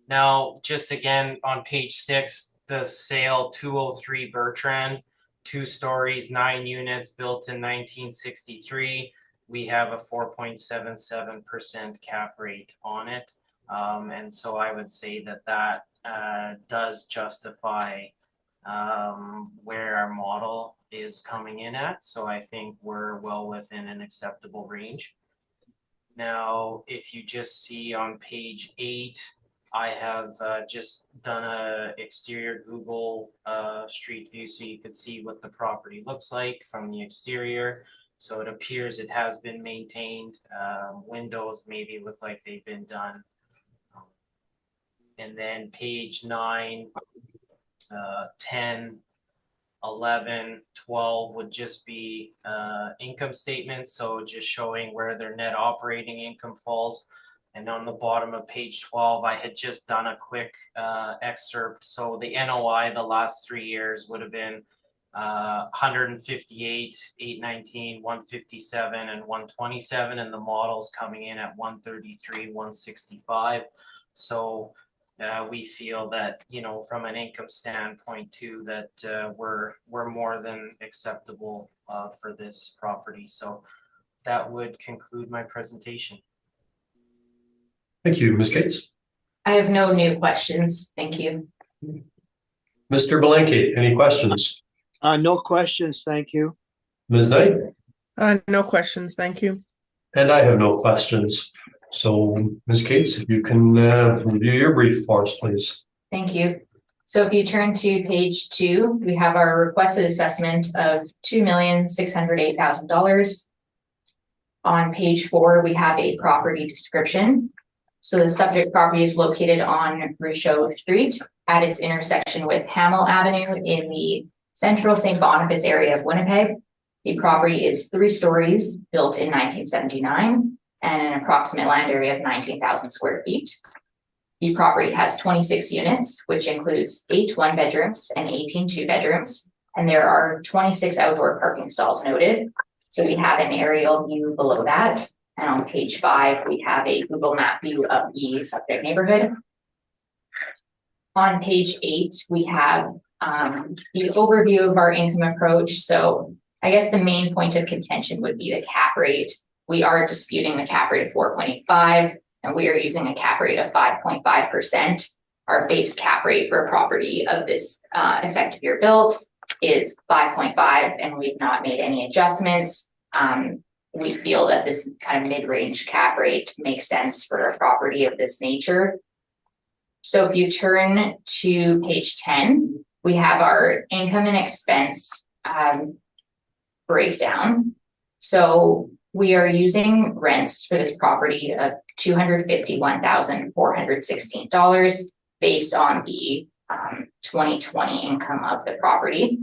Now, just again on page 6, the sale 203 Bertrand, 2 stories, 9 units, built in 1963. We have a 4.77% cap rate on it. And so I would say that that does justify where our model is coming in at. So I think we're well within an acceptable range. Now, if you just see on page 8, I have just done a exterior Google Street View so you could see what the property looks like from the exterior. So it appears it has been maintained. Windows maybe look like they've been done. And then page 9, 10, 11, 12 would just be income statements. So just showing where their net operating income falls. And on the bottom of page 12, I had just done a quick excerpt. So the NOI the last 3 years would have been 158, 819, 157, and 127, and the model's coming in at 133, 165. So we feel that, you know, from an income standpoint too, that we're more than acceptable for this property. So that would conclude my presentation. Thank you, Ms. Gates. I have no new questions, thank you. Mr. Belenky, any questions? No questions, thank you. Ms. Knight? No questions, thank you. And I have no questions. So, Ms. Gates, if you can review your brief for us, please. Thank you. So if you turn to page 2, we have our requested assessment of $2,608,000. On page 4, we have a property description. So the subject property is located on Rousseau Street at its intersection with Hamel Avenue in the central St. Boniface area of Winnipeg. The property is 3 stories, built in 1979, and an approximate land area of 19,000 square feet. The property has 26 units, which includes 8 one-bedrooms and 18 two-bedrooms, and there are 26 outdoor parking stalls noted. So we have an aerial view below that. And on page 5, we have a Google Map view of the subject neighborhood. On page 8, we have the overview of our income approach. So I guess the main point of contention would be the cap rate. We are disputing the cap rate of 4.85, and we are using a cap rate of 5.5%. Our base cap rate for a property of this effective year built is 5.5, and we've not made any adjustments. We feel that this kind of mid-range cap rate makes sense for a property of this nature. So if you turn to page 10, we have our income and expense breakdown. So we are using rents for this property of $251,416 based on the 2020 income of the property.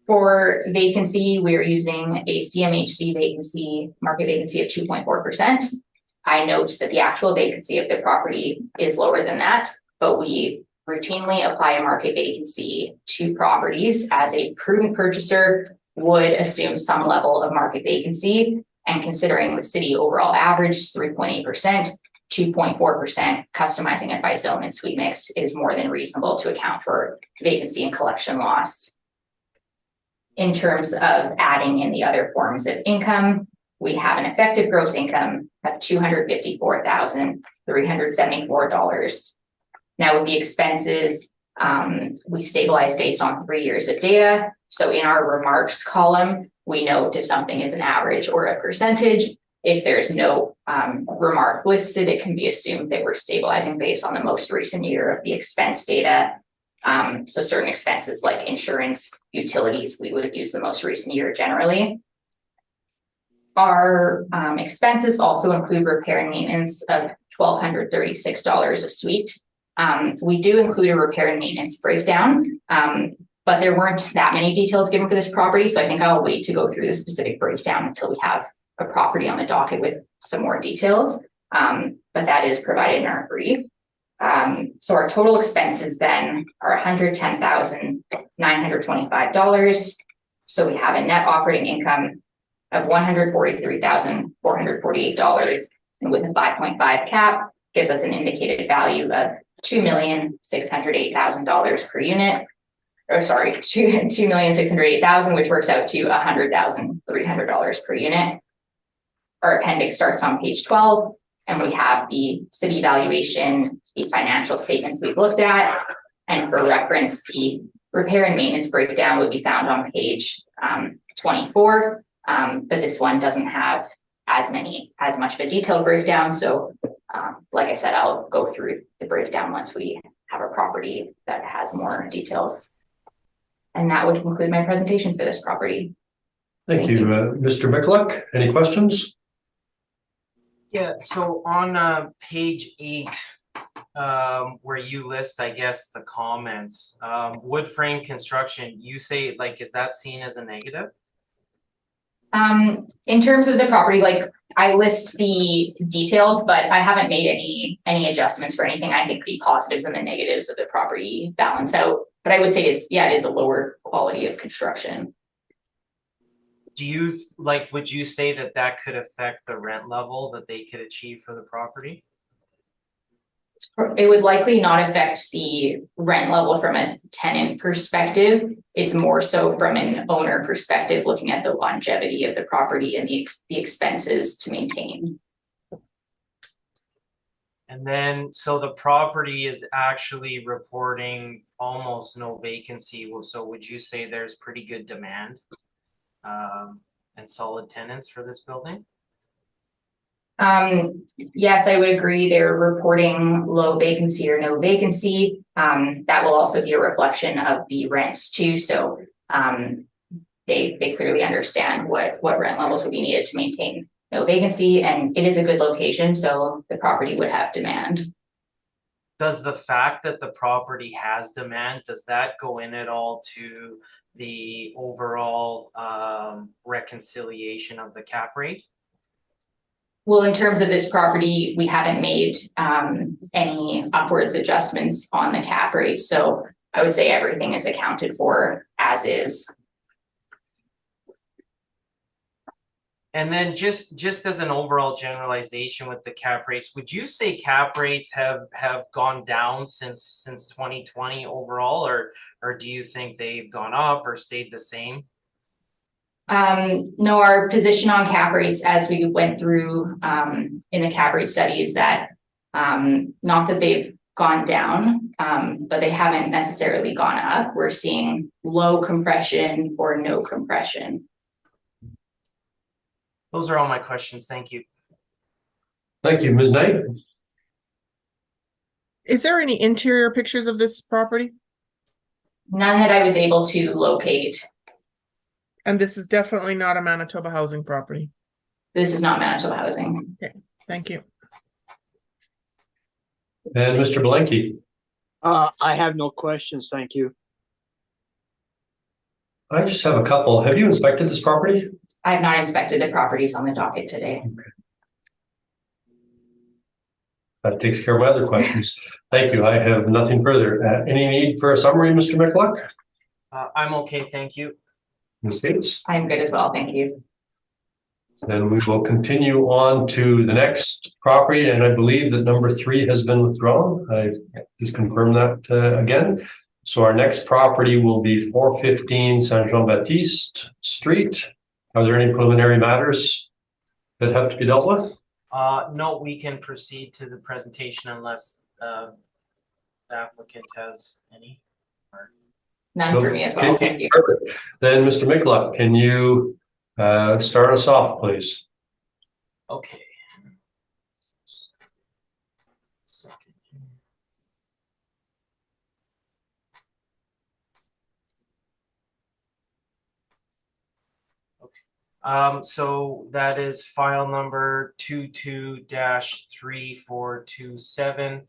For vacancy, we are using a CMHC vacancy, market vacancy of 2.4%. I note that the actual vacancy of the property is lower than that, but we routinely apply a market vacancy to properties as a prudent purchaser would assume some level of market vacancy. And considering the city overall average is 3.8%, 2.4%, customizing it by zone and suite mix is more than reasonable to account for vacancy and collection loss. In terms of adding in the other forms of income, we have an effective gross income of $254,374. Now with the expenses, we stabilize based on 3 years of data. So in our remarks column, we note if something is an average or a percentage. If there's no remark listed, it can be assumed that we're stabilizing based on the most recent year of the expense data. So certain expenses like insurance, utilities, we would use the most recent year generally. Our expenses also include repair and maintenance of $1,236 a suite. We do include a repair and maintenance breakdown, but there weren't that many details given for this property. So I think I'll wait to go through the specific breakdown until we have a property on the docket with some more details. But that is provided in our brief. So our total expenses then are $110,925. So we have a net operating income of $143,448, and with a 5.5 cap gives us an indicated value of $2,608,000 per unit. Or sorry, $2,608,000, which works out to $100,300 per unit. Our appendix starts on page 12, and we have the city valuation, the financial statements we've looked at, and for reference, the repair and maintenance breakdown would be found on page 24. But this one doesn't have as much of a detailed breakdown. So like I said, I'll go through the breakdown once we have a property that has more details. And that would conclude my presentation for this property. Thank you. Mr. Michalek, any questions? Yeah, so on page 8, where you list, I guess, the comments, wood frame construction, you say, like, is that seen as a negative? In terms of the property, like I list the details, but I haven't made any adjustments for anything. I think the positives and the negatives of the property balance out, but I would say it is a lower quality of construction. Do you would you say that could affect the rent level that they could achieve for the property? It would likely not affect the rent level from a tenant perspective. It's more so from an owner perspective, looking at the longevity of the property and the expenses to maintain. And then, so the property is actually reporting almost no vacancy. So would you say there's pretty good demand and solid tenants for this building? Yes, I would agree. They're reporting low vacancy or no vacancy. That will also be a reflection of the rents too. So, they clearly understand what rent levels would be needed to maintain no vacancy, and it is a good location, so the property would have demand. Does the fact that the property has demand, does that go in at all to the overall reconciliation of the cap rate? Well, in terms of this property, we haven't made any upwards adjustments on the cap rate, so I would say everything is accounted for as is. And then just as an overall generalization with the cap rates, would you say cap rates have gone down since 2020 overall, or do you think they've gone up or stayed the same? No, our position on cap rates as we went through in the cap rate studies that not that they've gone down, but they haven't necessarily gone up. We're seeing low compression or no compression. Those are all my questions. Thank you. Thank you, Ms. Knight. Is there any interior pictures of this property? None that I was able to locate. And this is definitely not a Manitoba housing property. This is not Manitoba housing. Okay, thank you. And Mr. Belenky. I have no questions, thank you. I just have a couple. Have you inspected this property? I have not inspected the properties on the docket today. Okay. That takes care of my other questions. Thank you. I have nothing further. Any need for a summary, Mr. McLuck? I'm okay, thank you. Ms. Gates? I'm good as well, thank you. Then we will continue on to the next property, and I believe that number 3 has been withdrawn. I just confirmed that again. So our next property will be 415 Saint Jean-Baptiste Street. Are there any preliminary matters that have to be dealt with? No, we can proceed to the presentation unless the applicant has any. None for me as well, thank you. Perfect. Then Mr. McLuck, can you start us off, please? Okay. So that is file number 22-3427,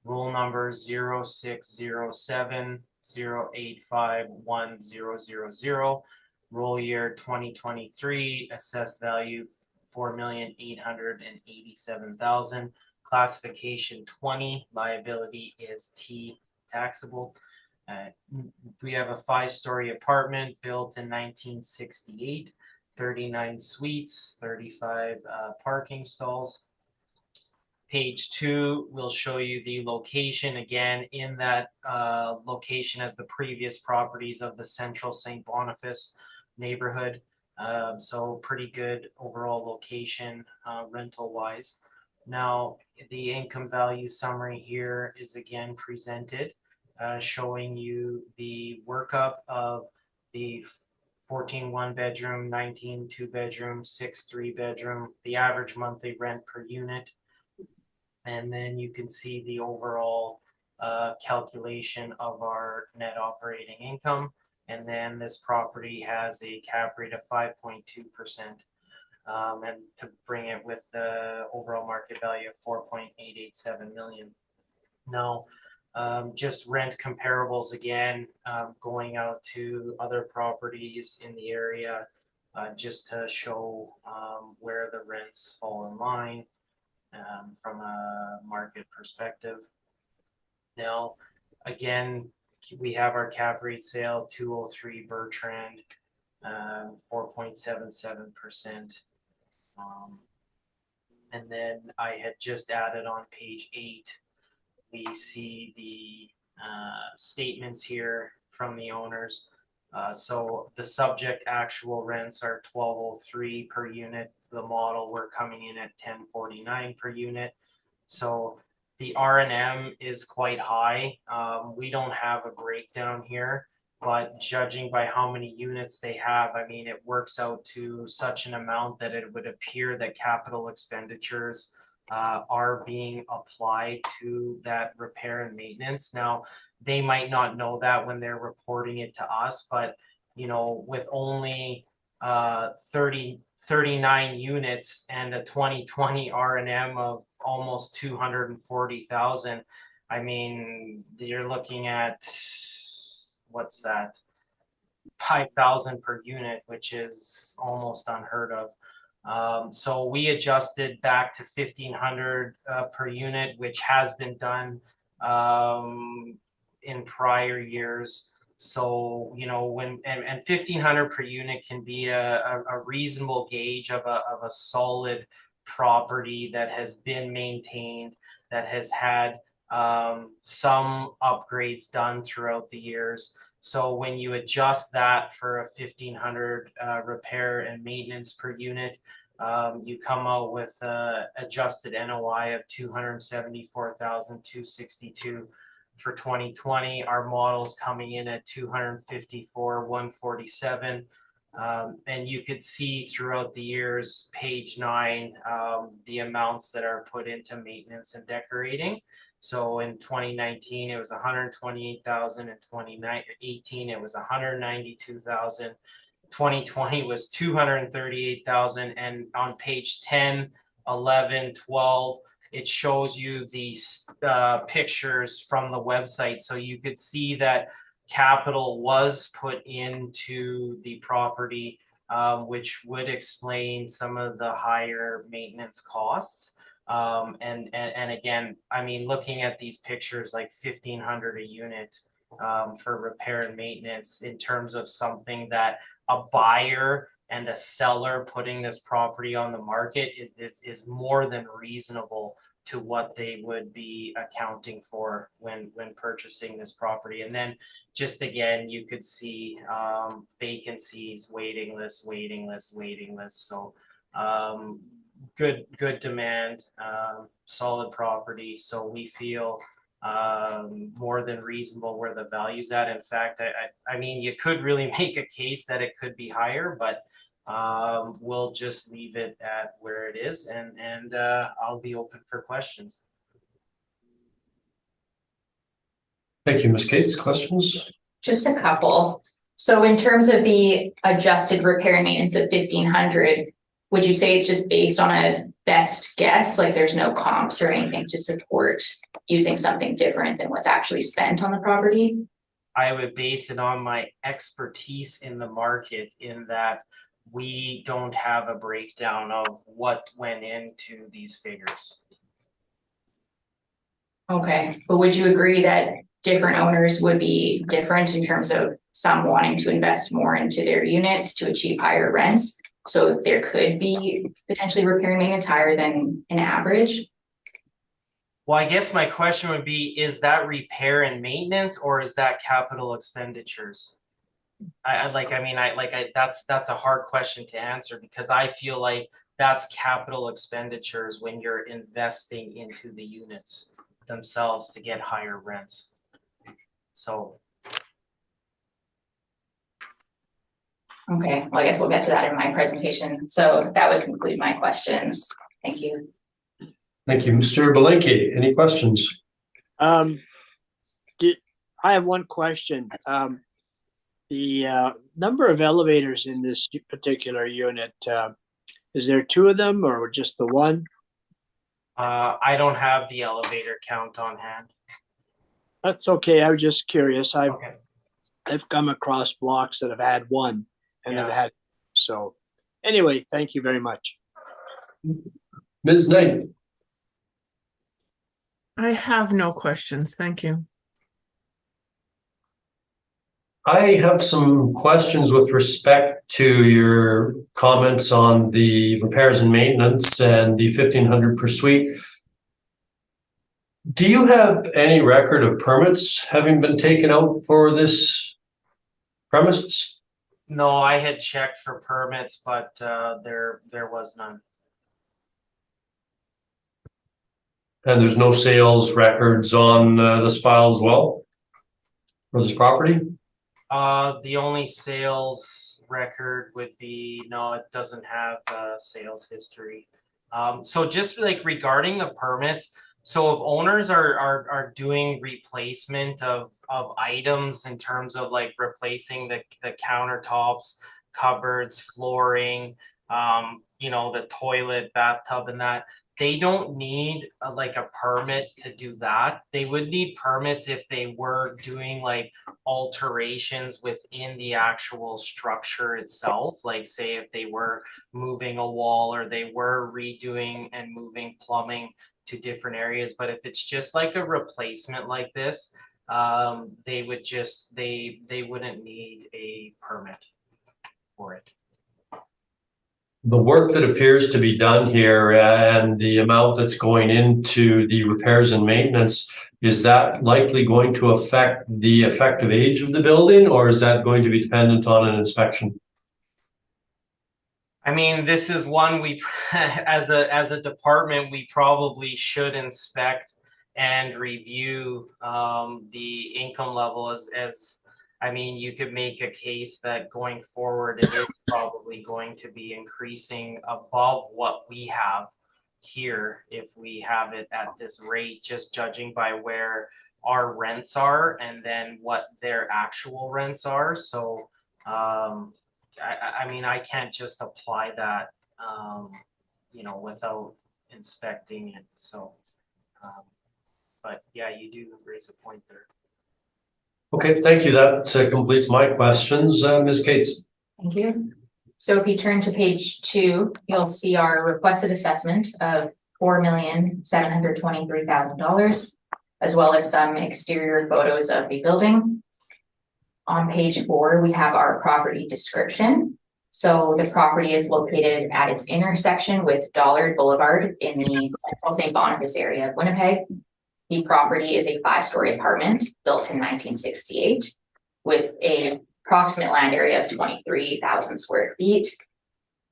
roll number 0607085100, roll year 2023, assessed value 4,887,000, classification 20, liability is T taxable. We have a 5-story apartment built in 1968. 39 suites, 35 parking stalls. Page 2 will show you the location again in that location as the previous properties of the central St. Boniface neighborhood. So pretty good overall location rental wise. Now the income value summary here is again presented, showing you the workup of the 14 1-bedroom, 19 2-bedroom, 6 3-bedroom, the average monthly rent per unit. And then you can see the overall calculation of our net operating income. And then this property has a cap rate of 5.2%. And to bring it with the overall market value of 4.887 million. Now, just rent comparables again, going out to other properties in the area, just to show where the rents fall in line from a market perspective. Now, again, we have our cap rate sale 203 Bertrand, 4.77%. And then I had just added on page 8. We see the statements here from the owners. So the subject actual rents are 1203 per unit. The model, we're coming in at 1049 per unit. So the R&M is quite high. We don't have a breakdown here, But judging by how many units they have, I mean, it works out to such an amount that it would appear that capital expenditures are being applied to that repair and maintenance. Now, they might not know that when they're reporting it to us, but you know, with only 39 units and a 2020 R&M of almost 240,000, I mean, you're looking at, what's that, 5,000 per unit, which is almost unheard of. So we adjusted back to 1,500 per unit, which has been done in prior years. So, you know, when and 1,500 per unit can be a reasonable gauge of a solid property that has been maintained, that has had some upgrades done throughout the years. So when you adjust that for a 1,500 repair and maintenance per unit, you come out with adjusted NOI of 274,262 for 2020. Our model's coming in at 254,147. And you could see throughout the years, page 9, the amounts that are put into maintenance and decorating. So in 2019, it was 128,000. In 2018, it was 192,000. 2020 was 238,000. And on page 10, 11, 12, it shows you these pictures from the website. So you could see that capital was put into the property, which would explain some of the higher maintenance costs. And again, I mean, looking at these pictures, like 1,500 a unit for repair and maintenance, in terms of something that a buyer and a seller putting this property on the market is more than reasonable to what they would be accounting for when purchasing this property. And then just again, you could see vacancies, waiting list. So good demand, solid property. So we feel more than reasonable where the value's at. In fact, I mean, you could really make a case that it could be higher, but we'll just leave it at where it is, and I'll be open for questions. Thank you, Ms. Cates. Questions? Just a couple. So in terms of the adjusted repair and maintenance of 1,500, would you say it's just based on a best guess? Like there's no comps or anything to support using something different than what's actually spent on the property? I would base it on my expertise in the market, in that we don't have a breakdown of what went into these figures. Okay, but would you agree that different owners would be different in terms of some wanting to invest more into their units to achieve higher rents? So there could be potentially repair and maintenance higher than an average? Well, I guess my question would be, is that repair and maintenance, or is that capital expenditures? That's a hard question to answer, because I feel like that's capital expenditures when you're investing into the units themselves to get higher rents. So. Okay, well, I guess we'll get to that in my presentation. So that would conclude my questions. Thank you. Thank you. Mr. Belenky, any questions? I have one question. The number of elevators in this particular unit, is there 2 of them or just the one? I don't have the elevator count on hand. That's okay. I was just curious. Okay. I've come across blocks that have had one and Yeah. have had, so anyway, thank you very much. Ms. Knight? I have no questions. Thank you. I have some questions with respect to your comments on the repairs and maintenance and the 1,500 per suite. Do you have any record of permits having been taken out for this premises? No, I had checked for permits, but there was none. And there's no sales records on this file as well for this property? The only sales record would be, no, it doesn't have sales history. So just like regarding the permits, so if owners are doing replacement of items in terms of like replacing the countertops, cupboards, flooring, you know, the toilet, bathtub, and that, they don't need like a permit to do that. They would need permits if they were doing like alterations within the actual structure itself. Like say if they were moving a wall or they were redoing and moving plumbing to different areas. But if it's just like a replacement like this, they would just, they wouldn't need a permit for it. The work that appears to be done here and the amount that's going into the repairs and maintenance, is that likely going to affect the effective age of the building, or is that going to be dependent on an inspection? I mean, this is one we, as a department, we probably should inspect and review the income level as I mean, you could make a case that going forward, it is probably going to be increasing above what we have here if we have it at this rate, just judging by where our rents are and then what their actual rents are. So I mean, I can't just apply that, you know, without inspecting it. So, but yeah, you do raise a point there. Okay, thank you. That completes my questions. Ms. Cates. Thank you. So if you turn to page 2, you'll see our requested assessment of $4,723,000, as well as some exterior photos of the building. On page 4, we have our property description. So the property is located at its intersection with Dollard Boulevard in the central St. Boniface area of Winnipeg. The property is a 5-story apartment built in 1968 with an approximate land area of 23,000 square feet.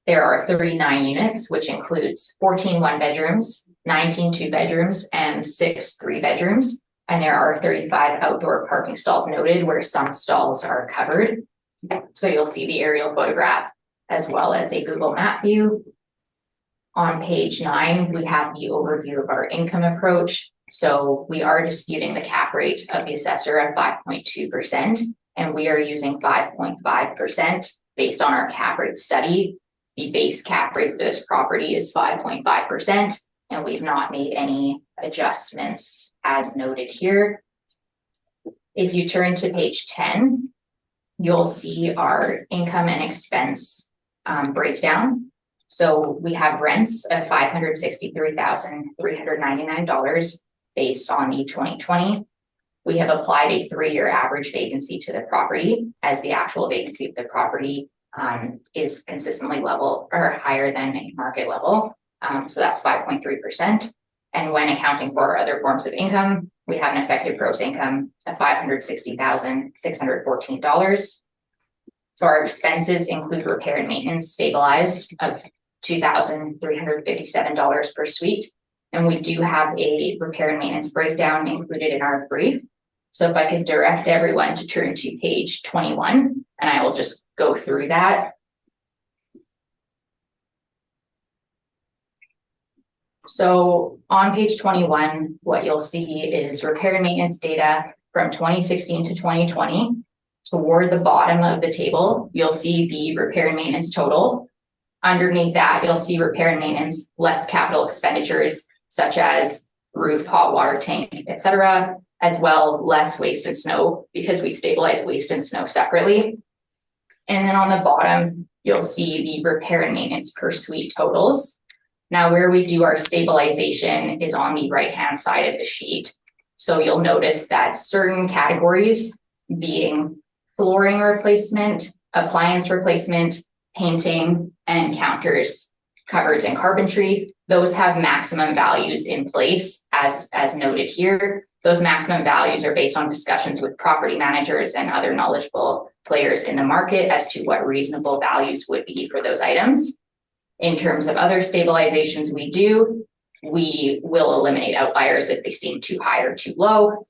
There are 39 units, which includes 14 one-bedrooms, 19 two-bedrooms, and 6 three-bedrooms. And there are 35 outdoor parking stalls noted where some stalls are covered. So you'll see the aerial photograph as well as a Google Map view. On page 9, we have the overview of our income approach. So we are disputing the cap rate of the assessor at 5.2%, and we are using 5.5% based on our cap rate study. The base cap rate for this property is 5.5%, and we've not made any adjustments as noted here. If you turn to page 10, you'll see our income and expense breakdown. So we have rents of $563,399 based on the 2020. We have applied a 3-year average vacancy to the property, as the actual vacancy of the property is consistently level or higher than a market level. So that's 5.3%. And when accounting for other forms of income, we have an effective gross income of $560,614. So our expenses include repair and maintenance stabilized of $2,357 per suite. And we do have a repair and maintenance breakdown included in our brief. So if I could direct everyone to turn to page 21, and I will just go through that. So on page 21, what you'll see is repair and maintenance data from 2016 to 2020. Toward the bottom of the table, you'll see the repair and maintenance total. Underneath that, you'll see repair and maintenance less capital expenditures, such as roof, hot water tank, etc., as well less waste and snow, because we stabilize waste and snow separately. And then on the bottom, you'll see the repair and maintenance per suite totals. Now, where we do our stabilization is on the right-hand side of the sheet. So you'll notice that certain categories, being flooring replacement, appliance replacement, painting, and counters, cupboards, and carpentry, those have maximum values in place as noted here. Those maximum values are based on discussions with property managers and other knowledgeable players in the market as to what reasonable values would be for those items. In terms of other stabilizations we will eliminate outliers if they seem too high or too low.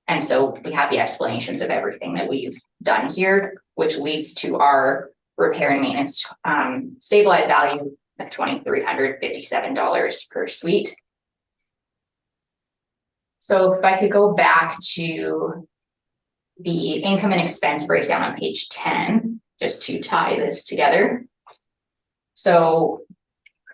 And so we have the explanations of everything that we've done here, which leads to our repair and maintenance stabilized value of $2,357 per suite. So if I could go back to the income and expense breakdown on page 10, just to tie this together. So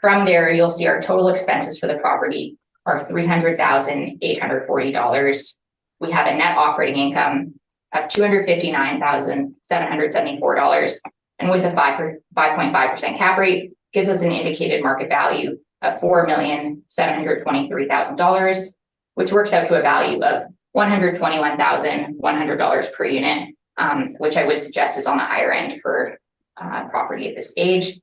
from there, you'll see our total expenses for the property are $300,840. We have a net operating income of $259,774, and with a 5.5% cap rate, gives us an indicated market value of $4,723,000, which works out to a value of $121,100 per unit, which I would suggest is on the higher end for property at this stage.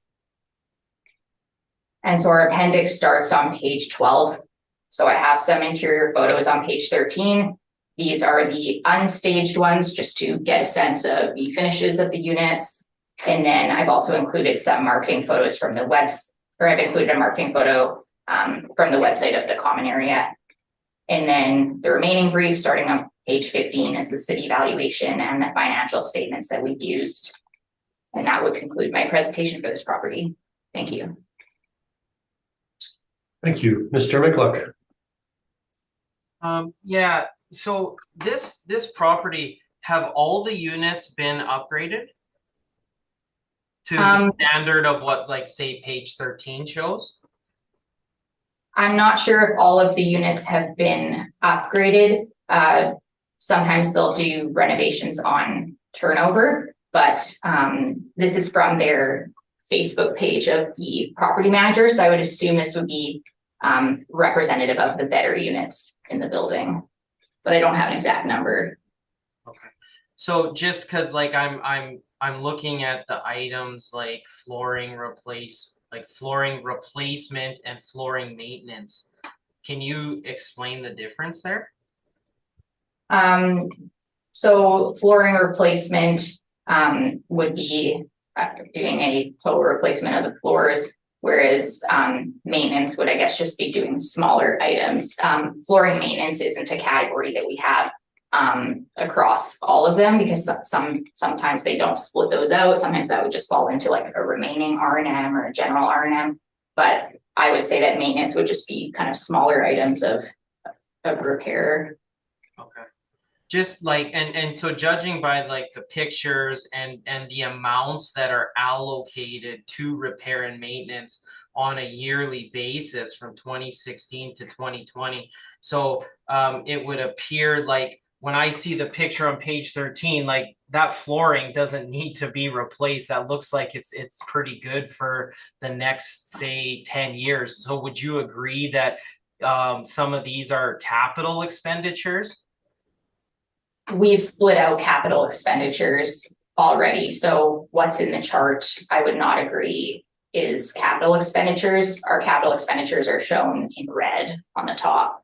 And so our appendix starts on page 12. So I have some interior photos on page 13. These are the unstaged ones, just to get a sense of the finishes of the units. And then I've also included some marketing photos from the I've included a marketing photo from the website of the common area. And then the remaining brief, starting on page 15, is the city valuation and the financial statements that we've used. And that would conclude my presentation for this property. Thank you. Thank you. Mr. McCluck. Yeah, so this property, have all the units been upgraded to the standard of what, like, say, page 13 shows? I'm not sure if all of the units have been upgraded. Sometimes they'll do renovations on turnover, but this is from their Facebook page of the property manager. So I would assume this would be representative of the better units in the building, but I don't have an exact number. Okay, so just because, like, I'm looking at the items like flooring replacement and flooring maintenance. Can you explain the difference there? So flooring replacement would be doing a total replacement of the floors, whereas maintenance would, I guess, just be doing smaller items. Flooring maintenance isn't a category that we have across all of them, because sometimes they don't split those out. Sometimes that would just fall into like a remaining R&M or a general R&M. But I would say that maintenance would just be kind of smaller items of repair. Okay. Just like, and so judging by like the pictures and the amounts that are allocated to repair and maintenance on a yearly basis from 2016 to 2020. So it would appear like when I see the picture on page 13, like that flooring doesn't need to be replaced. That looks like it's pretty good for the next, say, 10 years. So would you agree that some of these are capital expenditures? We've split out capital expenditures already. So what's in the chart, I would not agree is capital expenditures. Our capital expenditures are shown in red on the top.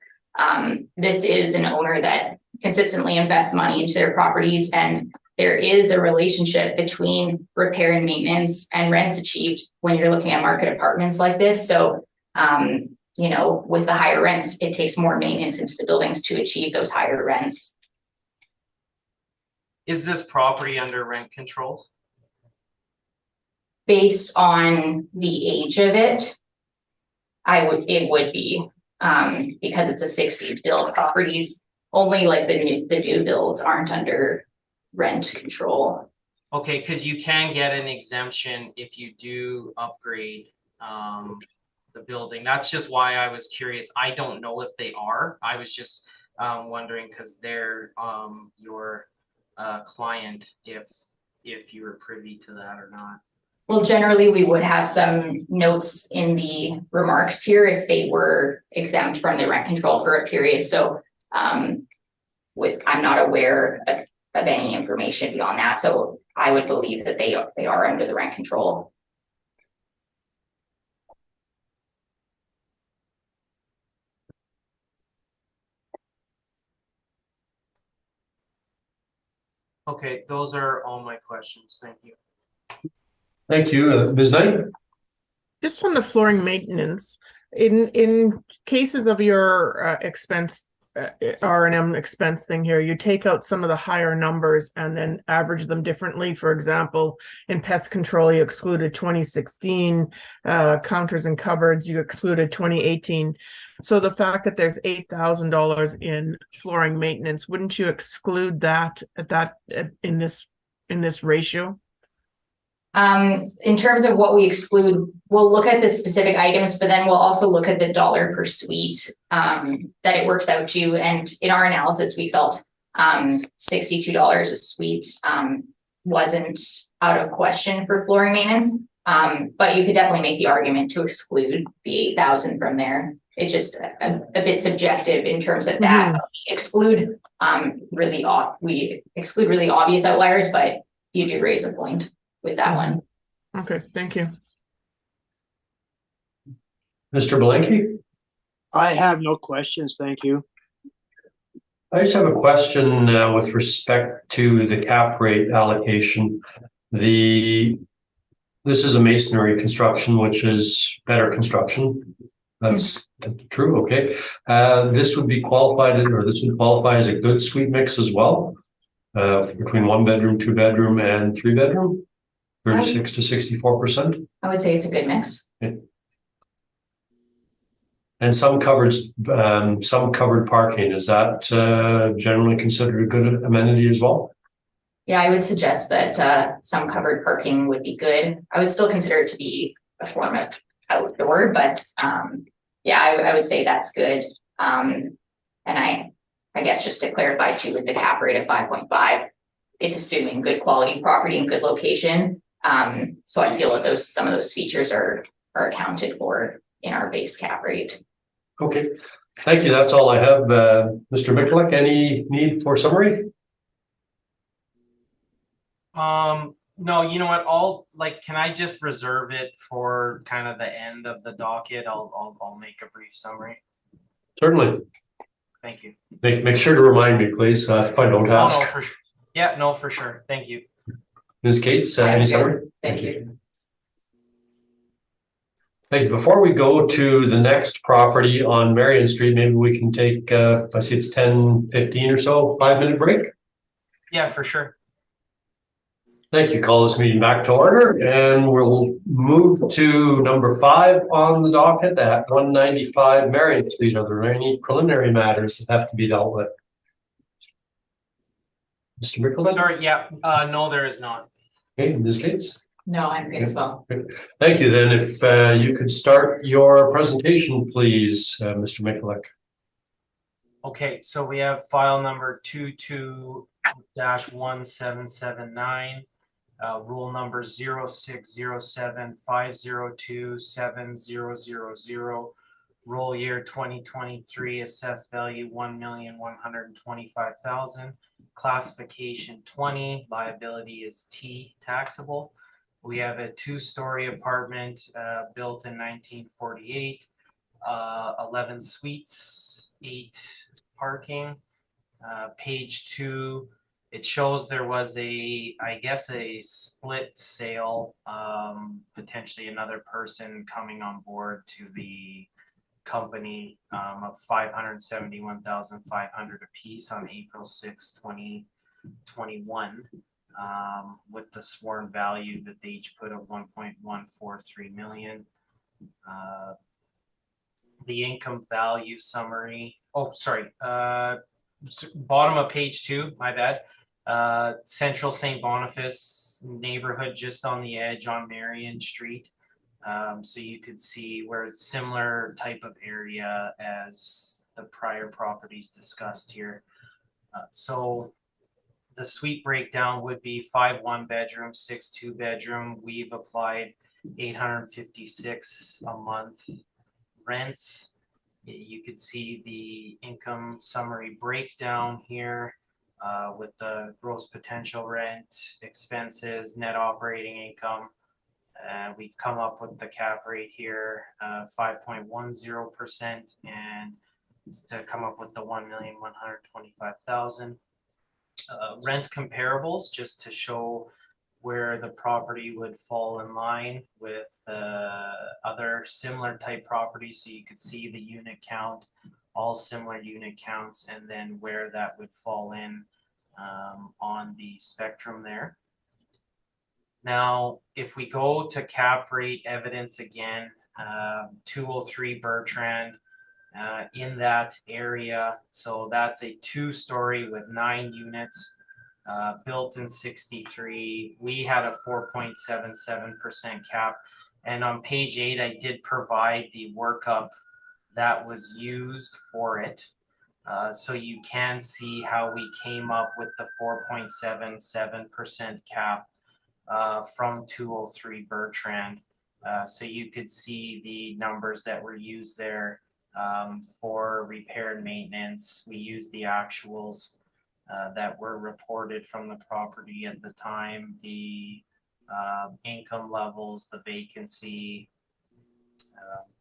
This is an owner that consistently invests money into their properties, and there is a relationship between repair and maintenance and rents achieved when you're looking at market apartments like this. So, you know, with the higher rents, it takes more maintenance into the buildings to achieve those higher rents. Is this property under rent controls? Based on the age of it, it would be, because it's a 60s build properties. Only like the new builds aren't under rent control. Okay, because you can get an exemption if you do upgrade the building. That's just why I was curious. I don't know if they are. I was just wondering because they're your client, if you were privy to that or not. Well, generally we would have some notes in the remarks here if they were exempt from the rent control for a period. So I'm not aware of any information beyond that. So I would believe that they are under the rent control. Okay, those are all my questions. Thank you. Thank you. Ms. Knight? Just on the flooring maintenance, in cases of your expense R&M expense thing here. You take out some of the higher numbers and then average them differently. For example, in pest control, you excluded 2016, counters and cupboards, you excluded 2018. So the fact that there's $8,000 in flooring maintenance, wouldn't you exclude that in this ratio? In terms of what we exclude, we'll look at the specific items, but then we'll also look at the dollar per suite that it works out to. And in our analysis, we felt $62 a suite wasn't out of question for flooring maintenance. But you could definitely make the argument to exclude the 8,000 from there. It's just a bit subjective in terms of that. We exclude really obvious outliers, but you do raise a point with that one. Okay, thank you. Mr. Belenky? I have no questions, thank you. I just have a question with respect to the cap rate allocation. This is a masonry construction, which is better construction. That's true, okay. This would qualify as a good suite mix as well, between 1 bedroom, 2 bedroom, and 3 bedroom. 36 to 64%. I would say it's a good mix. Okay. And some covered parking, is that generally considered a good amenity as well? Yeah, I would suggest that some covered parking would be good. I would still consider it to be a form of outdoor, but yeah, I would say that's good. And I guess just to clarify too, with the cap rate of 5.5, it's assuming good quality property and good location. So I feel that some of those features are accounted for in our base cap rate. Okay, thank you. That's all I have. Mr. Mikulik, any need for summary? No, you know what? Can I just reserve it for kind of the end of the docket? I'll make a brief summary. Certainly. Thank you. Make sure to remind me, please, if I don't ask. Oh, no, for sure. Yeah, no, for sure. Thank you. Ms. Cates, any summary? Thank you. Thank you. Before we go to the next property on Marion Street, maybe we can take, I see it's 10:15 or so, 5-minute break. Yeah, for sure. Thank you. Call this meeting back to order, and we'll move to number 5 on the docket at 195 Marion Street. Are there any preliminary matters that have to be dealt with? Mr. Mikulik? Sorry, yeah, no, there is not. Okay, in this case. No, I'm great as well. Thank you. Then if you could start your presentation, please, Mr. Mikulik. Okay, so we have file number 22-1779, rule number 0607502700, roll year 2023, assessed value 1,125,000, classification 20, liability is T, taxable. We have a 2-story apartment built in 1948, 11 suites, 8 parking. Page 2, it shows there was I guess a split sale, potentially another person coming on board to the company of 571,500 apiece on April 6, 2021, with the sworn value that they each put of 1.143 million. The income value summary. Oh, sorry. Bottom of page 2. My bad. Central St. Boniface neighborhood, just on the edge on Marion Street. So you could see where it's similar type of area as the prior properties discussed here. So the suite breakdown would be 5 1-bedroom, 6 2-bedroom. We've applied $856 a month rents. You could see the income summary breakdown here with the gross potential rent, expenses, net operating income. We've come up with the cap rate here, 5.10%, and to come up with the 1,125,000. Rent comparables, just to show where the property would fall in line with other similar type properties. So you could see the unit count all similar unit counts, and then where that would fall in on the spectrum there. Now, if we go to cap rate evidence again, 203 Bertrand, in that area, so that's a 2-story with 9 units, built in 63. We had a 4.77% cap, and on page 8 I did provide the workup that was used for it, so you can see how we came up with the 4.77% cap from 203 Bertrand. So you could see the numbers that were used there for repair and maintenance. We used the actuals that were reported from the property at the time, the income levels, the vacancy,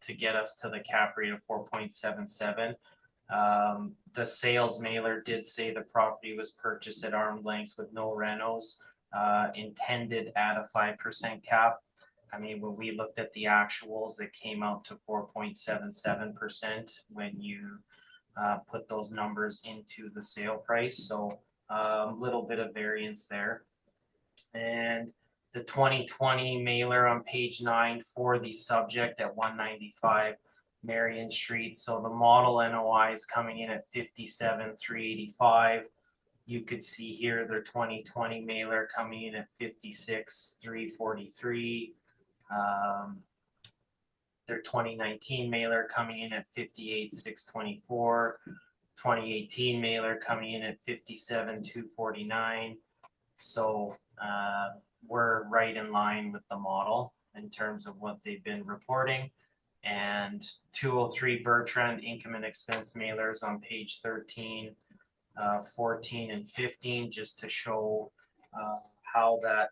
to get us to the cap rate of 4.77. The sales mailer did say the property was purchased at arm's length with no renos, intended at a 5% cap. I mean, when we looked at the actuals, it came out to 4.77% when you put those numbers into the sale price. So a little bit of variance there. And the 2020 mailer on page 9 for the subject at 195 Marion Street. So the model NOI is coming in at 57,385. You could see here their 2020 mailer coming in at 56,343. Their 2019 mailer coming in at 58,624. 2018 mailer coming in at 57,249. So we're right in line with the model in terms of what they've been reporting. And 203 Bertrand income and expense mailers on page 13, 14 and 15, just to show how that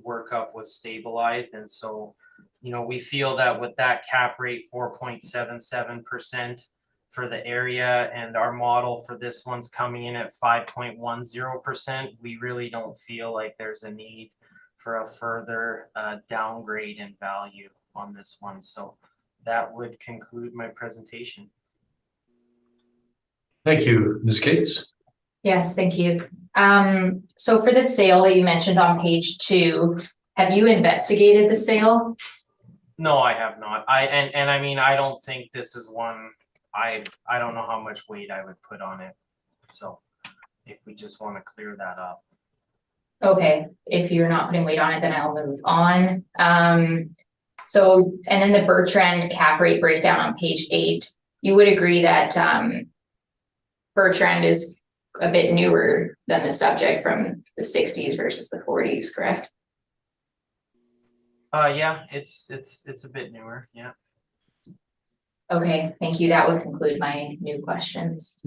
workup was stabilized. And so, you know, we feel that with that cap rate 4.77% for the area, and our model for this one's coming in at 5.10%, we really don't feel like there's a need for a further downgrade in value on this one. So that would conclude my presentation. Thank you, Ms. Cates. Yes, thank you. So for the sale that you mentioned on page 2, have you investigated the sale? No, I have not. I mean, I don't think this is one, I don't know how much weight I would put on it. So if we just want to clear that up. Okay, if you're not putting weight on it, then I'll move on. So, and then the Bertrand cap rate breakdown on page 8, you would agree that Bertrand is a bit newer than the subject from the 60s versus the 40s, correct? Yeah, it's a bit newer, yeah. Okay, thank you. That would conclude my new questions.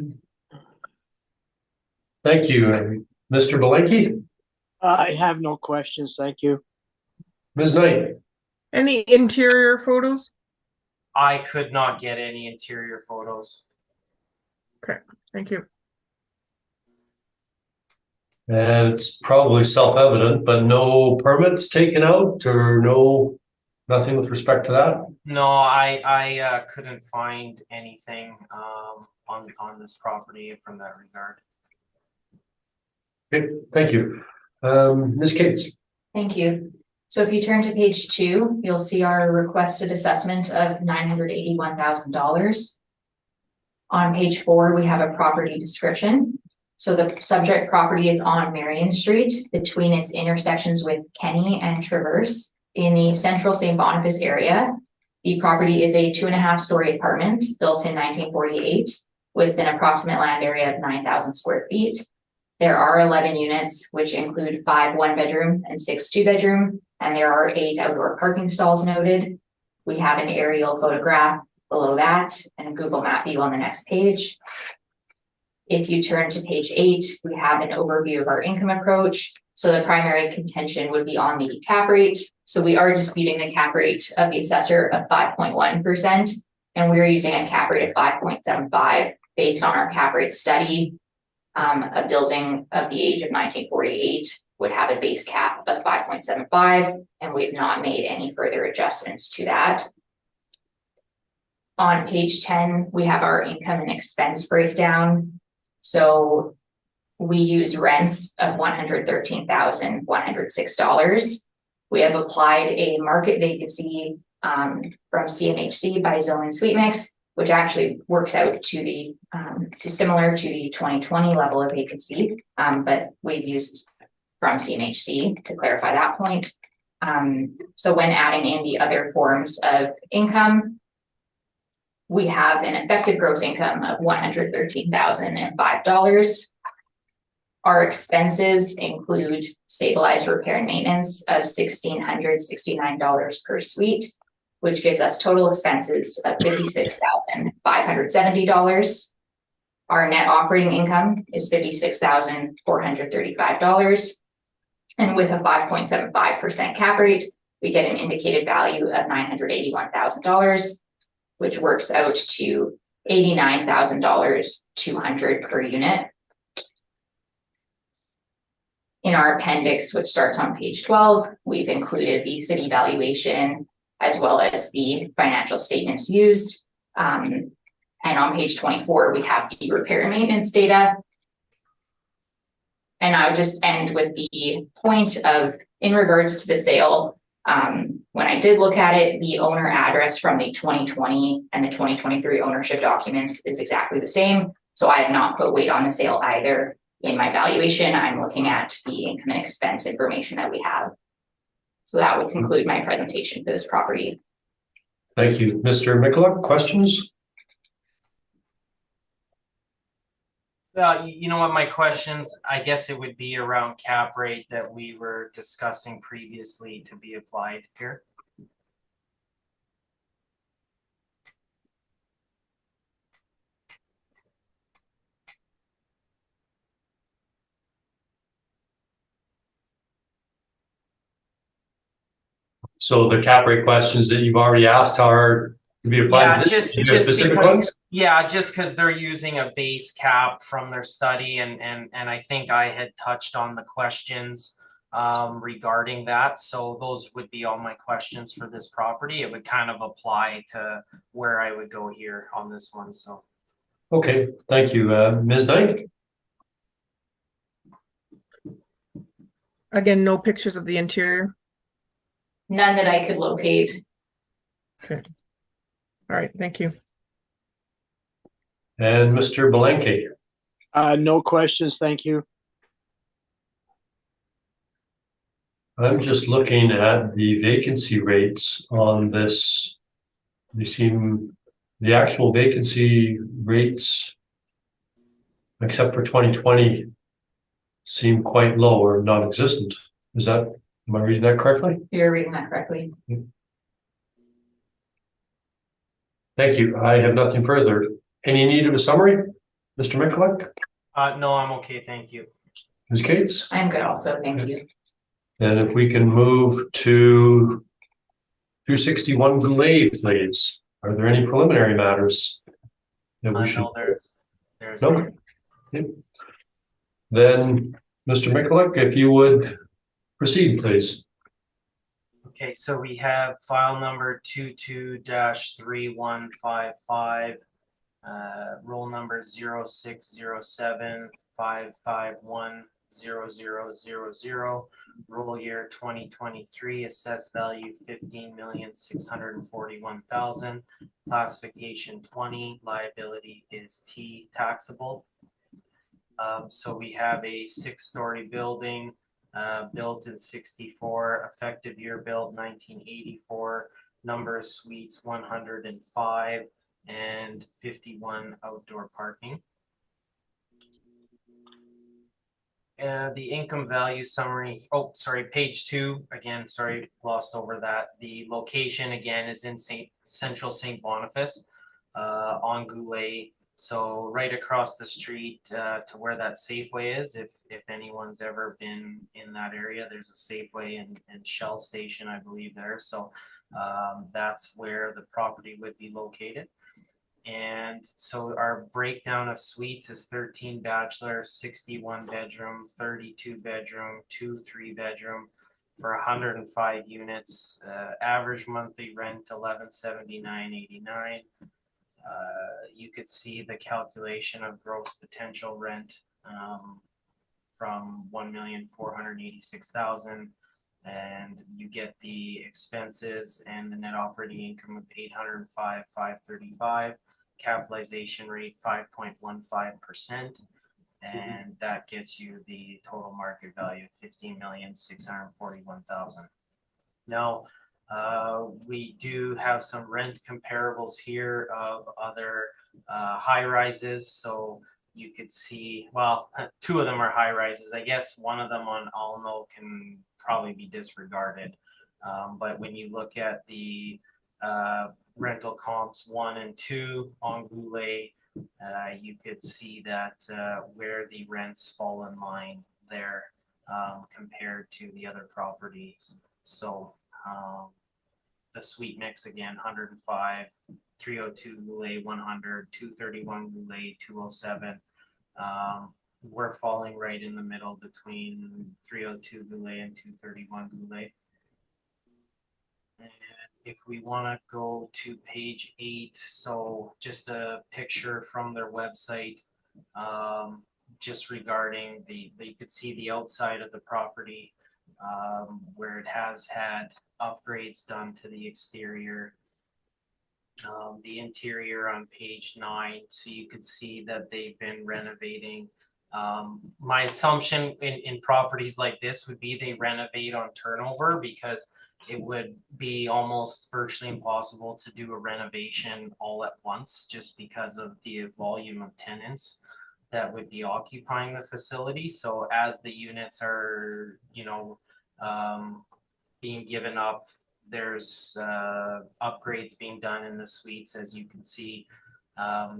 Thank you. Mr. Belenky? I have no questions, thank you. Ms. Knight? Any interior photos? I could not get any interior photos. Okay, thank you. And it's probably self-evident, but no permits taken out or nothing with respect to that? No, I couldn't find anything on this property from that regard. Okay, thank you. Ms. Cates? Thank you. So if you turn to page 2, you'll see our requested assessment of $981,000. On page 4, we have a property description. So the subject property is on Marion Street between its intersections with Kenny and Traverse in the central St. Boniface area. The property is a 2.5-story apartment built in 1948 with an approximate land area of 9,000 square feet. There are 11 units, which include 5 one-bedroom and 6 two-bedroom, and there are 8 outdoor parking stalls noted. We have an aerial photograph below that and a Google Map view on the next page. If you turn to page 8, we have an overview of our income approach. So the primary contention would be on the cap rate. So we are disputing the cap rate of the assessor of 5.1%, and we're using a cap rate of 5.75 based on our cap rate study. A building of the age of 1948 would have a base cap of 5.75, and we've not made any further adjustments to that. On page 10, we have our income and expense breakdown. So we use rents of $113,106. We have applied a market vacancy from CMHC by Zone and Sweet Mix, which actually works out to the to similar to the 2020 level of vacancy, but we've used from CMHC to clarify that point. So when adding in the other forms of income, we have an effective gross income of $113,005. Our expenses include stabilized repair and maintenance of $1,669 per suite, which gives us total expenses of $56,570. Our net operating income is $56,435. And with a 5.75% cap rate, we get an indicated value of $981,000, which works out to $89,200 per unit. In our appendix, which starts on page 12, we've included the city valuation as well as the financial statements used. And on page 24, we have the repair and maintenance data. And I'll just end with the point of, in regards to the sale, when I did look at it, the owner address from the 2020 and the 2023 ownership documents is exactly the same. So I have not put weight on the sale either. In my valuation, I'm looking at the income and expense information that we have. So that would conclude my presentation for this property. Thank you. Mr. Mikulik, questions? You know what, my questions, I guess it would be around cap rate that we were discussing previously to be applied here. So the cap rate questions that you've already asked are to be applied to this? Just specific because, ones? yeah, just because they're using a base cap from their study, and I think I had touched on the questions regarding that. So those would be all my questions for this property. It would kind of apply to where I would go here on this one. So Okay, thank you. Ms. Knight? Again, no pictures of the interior. None that I could locate. Okay. All right, thank you. And Mr. Belenke? No questions, thank you. I'm just looking at the vacancy rates on this. They seem, the actual vacancy rates, except for 2020, seem quite low or non-existent. Is that, am I reading that correctly? You're reading that correctly. Thank you. I have nothing further. Any need of a summary, Mr. Mikulik? no, I'm okay, thank you. Ms. Cates? I'm good also, thank you. And if we can move to 261 Glade, please. Are there any preliminary matters that we should? No, there's No. Yep. Then, Mr. Mikulik, if you would proceed, please. Okay, so we have file number 22-3155, roll number 0607551000, roll year 2023, assessed value 15,641,000, classification 20, liability is T taxable. So we have a 6-story building. Built in 64, effective year built 1984, number of suites 105, and 51 outdoor parking. The income value summary, oh, sorry, page 2, again, sorry, glossed over that. The location again is in Central St. Boniface on Goulet. So right across the street to where that Safeway is, if anyone's ever been in that area, there's a Safeway and Shell station, I believe there. So that's where the property would be located. And so our breakdown of suites is 13 bachelor, 61 bedroom, 32 bedroom, 2 3-bedroom for 105 units. Average monthly rent $1179.89. You could see the calculation of gross potential rent from 1,486,000, and you get the expenses and the net operating income of 805,535, capitalization rate 5.15%, and that gets you the total market value of 15,641,000. Now, we do have some rent comparables here of other high rises. So you could see, well, two of them are high rises. I guess one of them on Alno can probably be disregarded. But when you look at the rental comps 1 and 2 on Goulet, you could see that where the rents fall in line there compared to the other properties. So the suite mix again, 105, 302 Goulet, 100, 231 Goulet, 207. We're falling right in the middle between 302 Goulet and 231 Goulet. And if we want to go to page 8, so just a picture from their website, just regarding you could see the outside of the property, where it has had upgrades done to the exterior. The interior on page 9, so you could see that they've been renovating. My assumption in properties like this would be they renovate on turnover, because it would be almost virtually impossible to do a renovation all at once, just because of the volume of tenants that would be occupying the facility. So as the units are, being given up, there's upgrades being done in the suites. As you can see,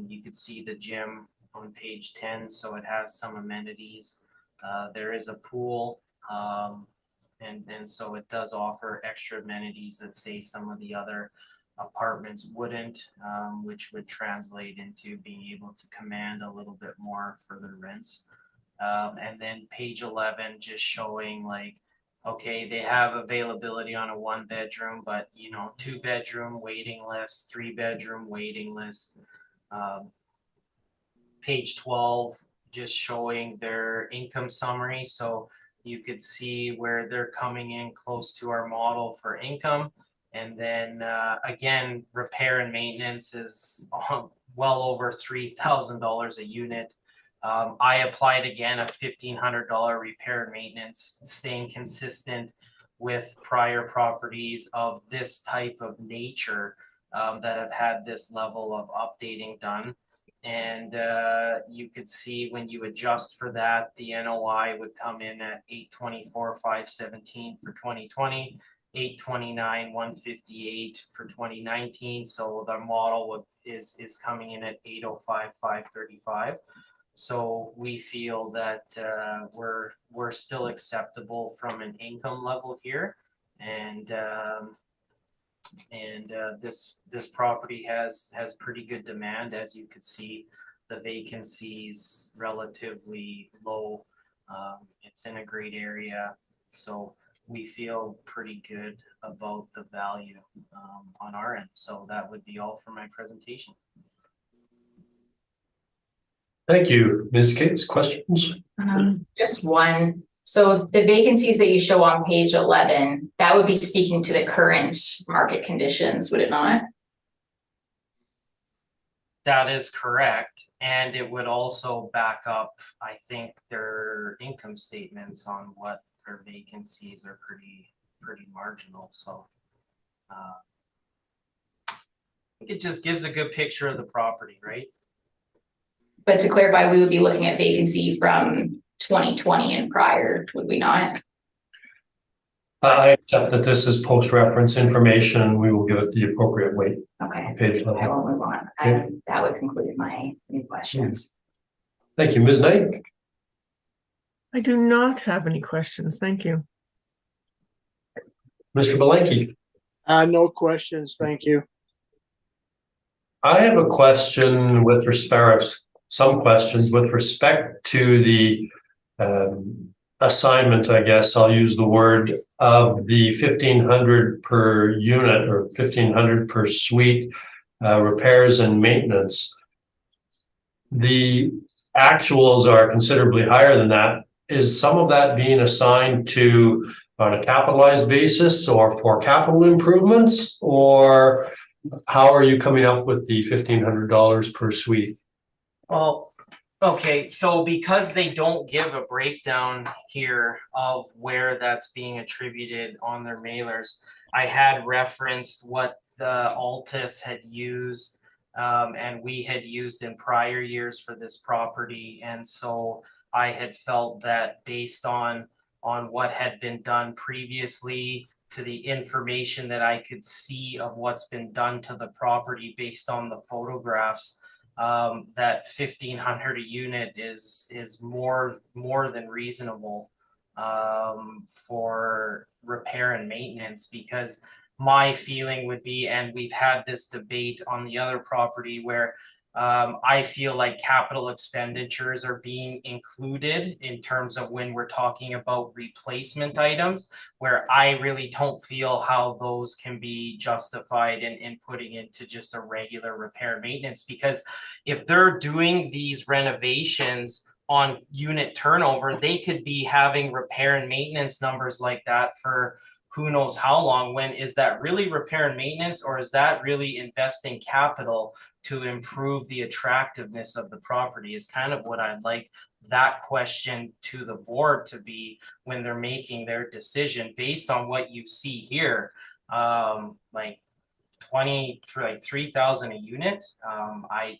you could see the gym on page 10, so it has some amenities. There is a pool, and so it does offer extra amenities that say some of the other apartments wouldn't, which would translate into being able to command a little bit more for the rents. And then page 11 just showing, like, okay, they have availability on a 1-bedroom, but 2-bedroom waiting list, 3-bedroom waiting list. Page 12 just showing their income summary, so you could see where they're coming in close to our model for income. And then again, repair and maintenance is well over $3,000 a unit. I applied again a $1,500 repair and maintenance, staying consistent with prior properties of this type of nature that have had this level of updating done. And you could see when you adjust for that, the NOI would come in at 824,517 for 2020, 829,158 for 2019. So the model is coming in at 805,535. So we feel that we're still acceptable from an income level here, and this property has pretty good demand. As you could see, the vacancy's relatively low. It's in a great area, so we feel pretty good about the value on our end. So that would be all for my presentation. Thank you. Ms. Cates, questions? Just one. So the vacancies that you show on page 11, that would be speaking to the current market conditions, would it not? That is correct. And it would also back up, I think, their income statements on what their vacancies are pretty marginal. So I think it just gives a good picture of the property, right? But to clarify, we would be looking at vacancy from 2020 and prior, would we not? I accept that this is post-reference information, and we will give it the appropriate weight. Okay, Page I will move on. Okay. That would conclude my new questions. Thank you. Ms. Knight? I do not have any questions. Thank you. Mr. Belenky? No questions, thank you. I have a question with respect, some questions with respect to the assignment, I guess I'll use the word, of the 1,500 per unit or 1,500 per suite repairs and maintenance. The actuals are considerably higher than that. Is some of that being assigned to on a capitalized basis or for capital improvements, or how are you coming up with the $1,500 per suite? Well, okay, so because they don't give a breakdown here of where that's being attributed on their mailers, I had referenced what the Altus had used and we had used in prior years for this property. And so I had felt that based on what had been done previously, to the information that I could see of what's been done to the property based on the photographs, that 1,500 a unit is more than reasonable for repair and maintenance, because my feeling would be, and we've had this debate on the other property where I feel like capital expenditures are being included in terms of when we're talking about replacement items, where I really don't feel how those can be justified in putting into just a regular repair and maintenance. Because if they're doing these renovations on unit turnover, they could be having repair and maintenance numbers like that for who knows how long. When is that really repair and maintenance, or is that really investing capital to improve the attractiveness of the property, is kind of what I'd like that question to the board to be when they're making their decision based on what you see here. Like 20 through like 3,000 a unit. I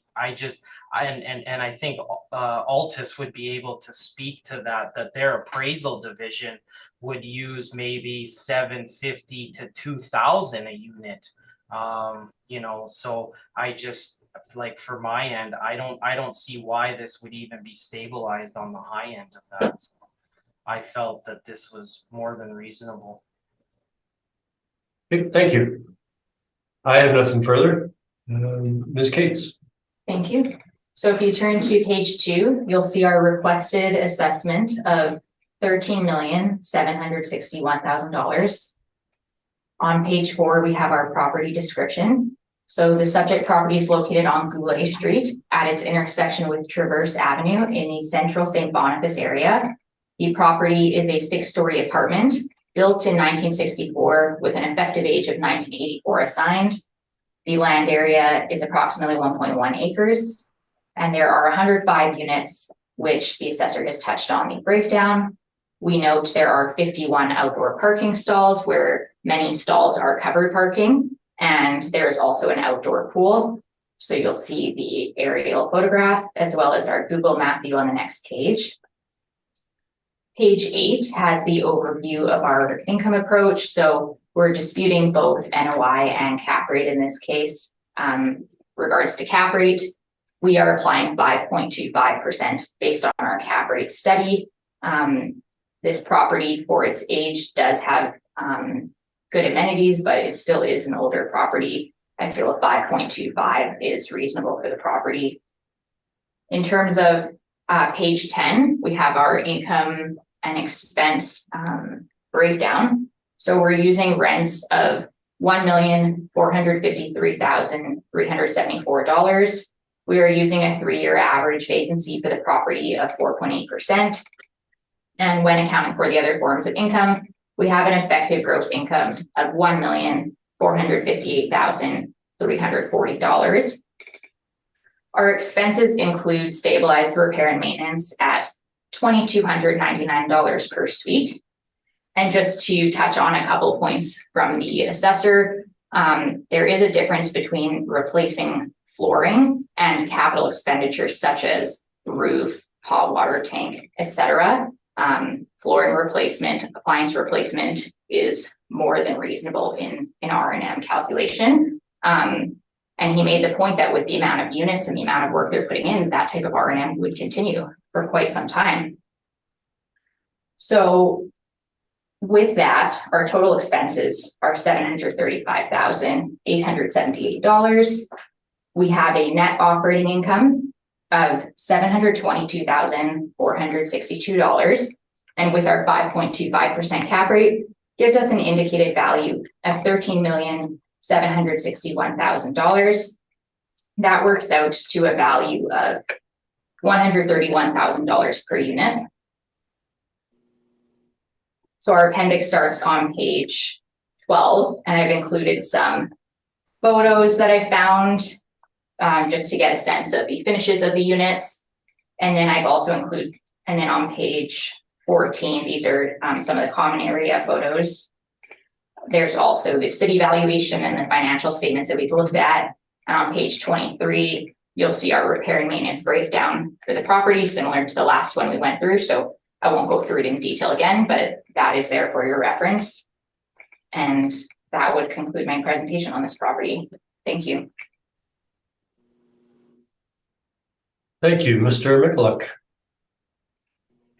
think Altus would be able to speak to that their appraisal division would use maybe 750 to 2,000 a unit. So I just, like, for my end, I don't see why this would even be stabilized on the high end of that. So I felt that this was more than reasonable. Thank you. I have nothing further. Ms. Cates. Thank you. So if you turn to page 2, you'll see our requested assessment of $13,761,000. On page 4, we have our property description. So the subject property is located on Goulet Street at its intersection with Traverse Avenue in the central St. Boniface area. The property is a 6-story apartment built in 1964 with an effective age of 1984 assigned. The land area is approximately 1.1 acres, and there are 105 units, which the assessor has touched on the breakdown. We note there are 51 outdoor parking stalls, where many stalls are covered parking, and there's also an outdoor pool. So you'll see the aerial photograph as well as our Google map view on the next page. Page 8 has the overview of our income approach. So we're disputing both NOI and cap rate in this case. Regards to cap rate, we are applying 5.25% based on our cap rate study. This property, for its age, does have good amenities, but it still is an older property. I feel a 5.25 is reasonable for the property. In terms of page 10, we have our income and expense breakdown. So we're using rents of $1,453,374. We are using a 3-year average vacancy for the property of 4.8%. And when accounting for the other forms of income, we have an effective gross income of $1,458,340. Our expenses include stabilized repair and maintenance at $2,299 per suite. And just to touch on a couple points from the assessor, there is a difference between replacing flooring and capital expenditures such as roof, hot water tank, etc. Flooring replacement, appliance replacement is more than reasonable in R&M calculation. And he made the point that with the amount of units and the amount of work they're putting in, that type of R&M would continue for quite some time. So with that, our total expenses are $735,878. We have a net operating income of $722,462. And with our 5.25% cap rate, gives us an indicated value of $13,761,000. that works out to a value of $131,000 per unit. So our appendix starts on page 12, and I've included some photos that I found just to get a sense of the finishes of the units. And then I've also included, and then on page 14, these are some of the common area photos. There's also the city valuation and the financial statements that we've looked at. And on page 23, you'll see our repair and maintenance breakdown for the property, similar to the last one we went through. So I won't go through it in detail again, but that is there for your reference. And that would conclude my presentation on this property. Thank you. Thank you, Mr. Mikulik.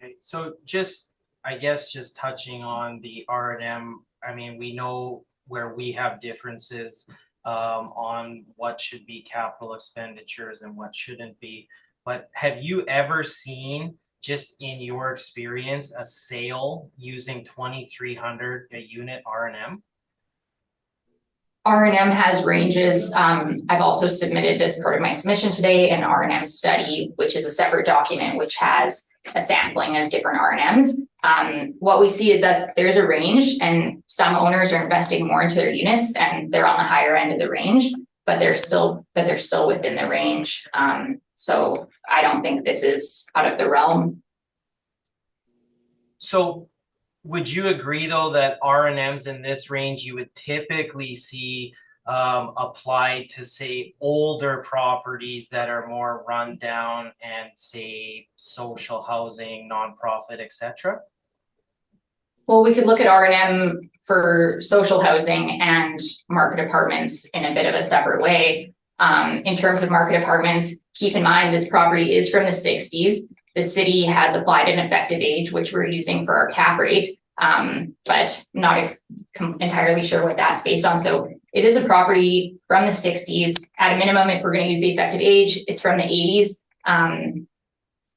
Okay, so just, I guess, just touching on the R&M, I mean, we know where we have differences on what should be capital expenditures and what shouldn't be. But have you ever seen, just in your experience, a sale using 2,300 a unit R&M? R&M has ranges. I've also submitted as part of my submission today an R&M study, which is a separate document which has a sampling of different R&Ms. What we see is that there's a range, and some owners are investing more into their units and they're on the higher end of the range, but they're still within the range. So I don't think this is out of the realm. So would you agree, though, that R&Ms in this range you would typically see applied to, say, older properties that are more run down and, say, social housing, nonprofit, etc.? Well, we could look at R&M for social housing and market apartments in a bit of a separate way. In terms of market apartments, keep in mind this property is from the 60s. The city has applied an effective age, which we're using for our cap rate, but not entirely sure what that's based on. So it is a property from the 60s. At a minimum, if we're going to use the effective age, it's from the 80s.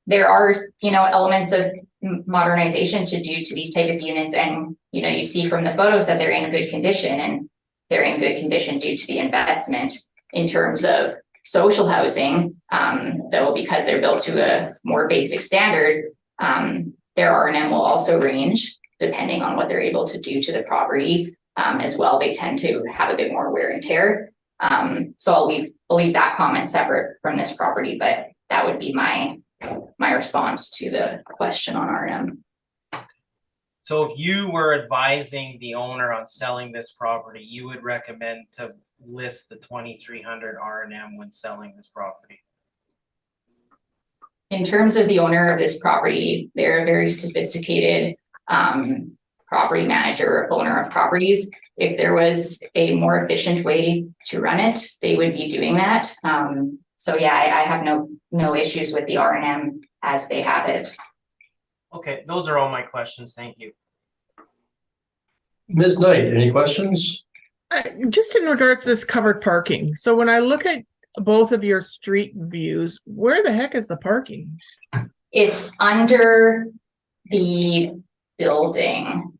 There are, elements of modernization to do to these type of units. And, you see from the photos that they're in good condition, and they're in good condition due to the investment. In terms of social housing, though, because they're built to a more basic standard, their R&M will also range depending on what they're able to do to the property. As well, they tend to have a bit more wear and tear. So I'll leave that comment separate from this property, but that would be my response to the question on R&M. So if you were advising the owner on selling this property, you would recommend to list the 2,300 R&M when selling this property? In terms of the owner of this property, they're a very sophisticated property manager, owner of properties. If there was a more efficient way to run it, they would be doing that. So yeah, I have no issues with the R&M as they have it. Okay, those are all my questions. Thank you. Ms. Knight, any questions? Just in regards to this covered parking. So when I look at both of your street views, where the heck is the parking? It's under the building,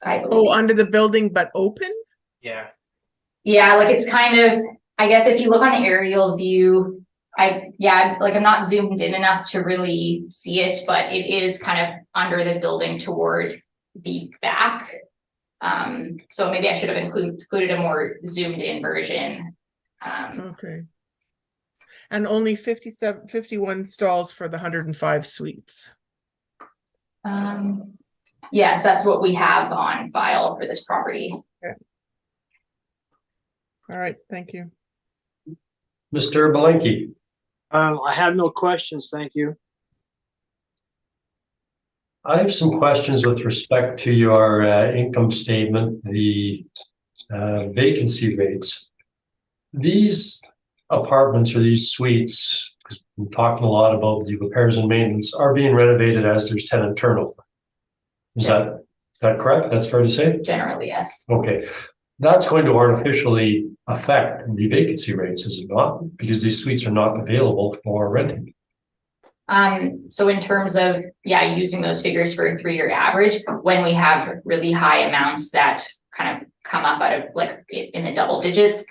I believe. Oh, under the building, but open? Yeah. Yeah, like it's kind of, I guess if you look on the aerial view, I'm not zoomed in enough to really see it, but it is kind of under the building toward the back. So maybe I should have included a more zoomed in version. Okay. And only 51 stalls for the 105 suites. Yes, that's what we have on file for this property. Okay. All right, thank you. Mr. Belenky. I have no questions, thank you. I have some questions with respect to your income statement, the vacancy rates. These apartments or these suites, because we're talking a lot about the repairs and maintenance, are being renovated as there's tenant turnover. Is that correct? That's fair to say? Generally, yes. Okay. That's going to artificially affect the vacancy rates, is it not? Because these suites are not available for renting. So in terms of, using those figures for a 3-year average, when we have really high amounts that kind of come up out of like in the double digits,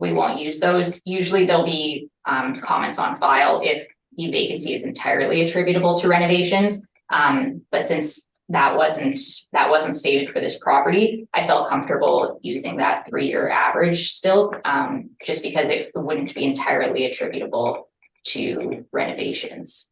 we won't use those. Usually there'll be comments on file if the vacancy is entirely attributable to renovations. But since that wasn't stated for this property, I felt comfortable using that 3-year average still, just because it wouldn't be entirely attributable to renovations.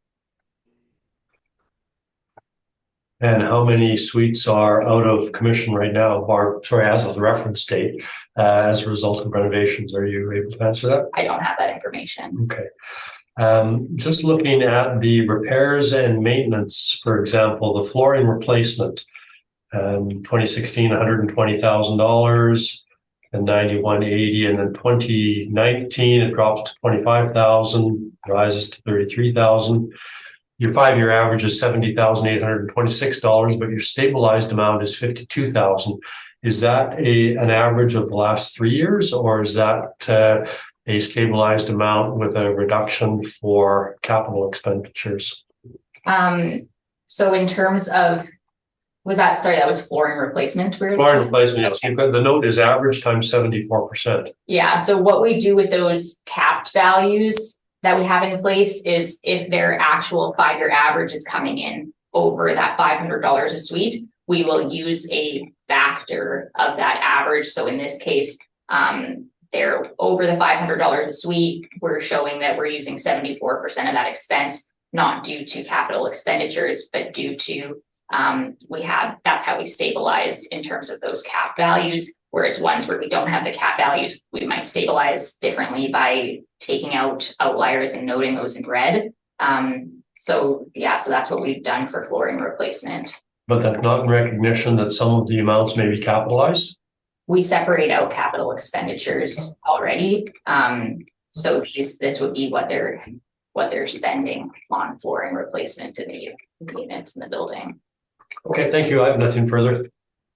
And how many suites are out of commission right now, or sorry, as of the reference date, as a result of renovations? Are you able to answer that? I don't have that information. Okay. Just looking at the repairs and maintenance, for example, the flooring replacement, 2016, $120,000, and 9180, and then 2019 it drops to 25,000, rises to 33,000. Your 5-year average is $70,826, but your stabilized amount is 52,000. Is that an average of the last 3 years, or is that a stabilized amount with a reduction for capital expenditures? So in terms of, that was flooring replacement? Flooring replacement, yes. The note is average times 74%. Yeah, so what we do with those capped values that we have in place is if their actual 5-year average is coming in over that $500 a suite, we will use a factor of that average. So in this case, they're over the $500 a suite. We're showing that we're using 74% of that expense, not due to capital expenditures, but due to that's how we stabilize in terms of those cap values. Whereas ones where we don't have the cap values, we might stabilize differently by taking out outliers and noting those in red. So that's what we've done for flooring replacement. But that's not in recognition that some of the amounts may be capitalized? We separate out capital expenditures already. So this would be what they're spending on flooring replacement in the units in the building. Okay, thank you. I have nothing further.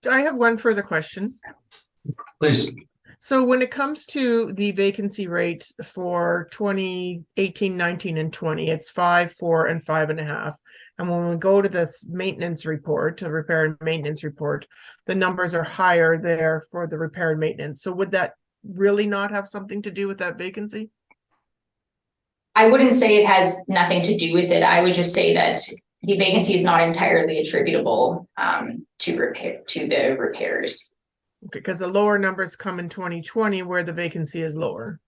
I have one further question. Please. So when it comes to the vacancy rate for 2018, 19, and 20, it's 5, 4, and 5.5. And when we go to this maintenance report, a repair and maintenance report, the numbers are higher there for the repair and maintenance. So would that really not have something to do with that vacancy? I wouldn't say it has nothing to do with it. I would just say that the vacancy is not entirely attributable to the repairs. Okay, because the lower numbers come in 2020 where the vacancy is lower.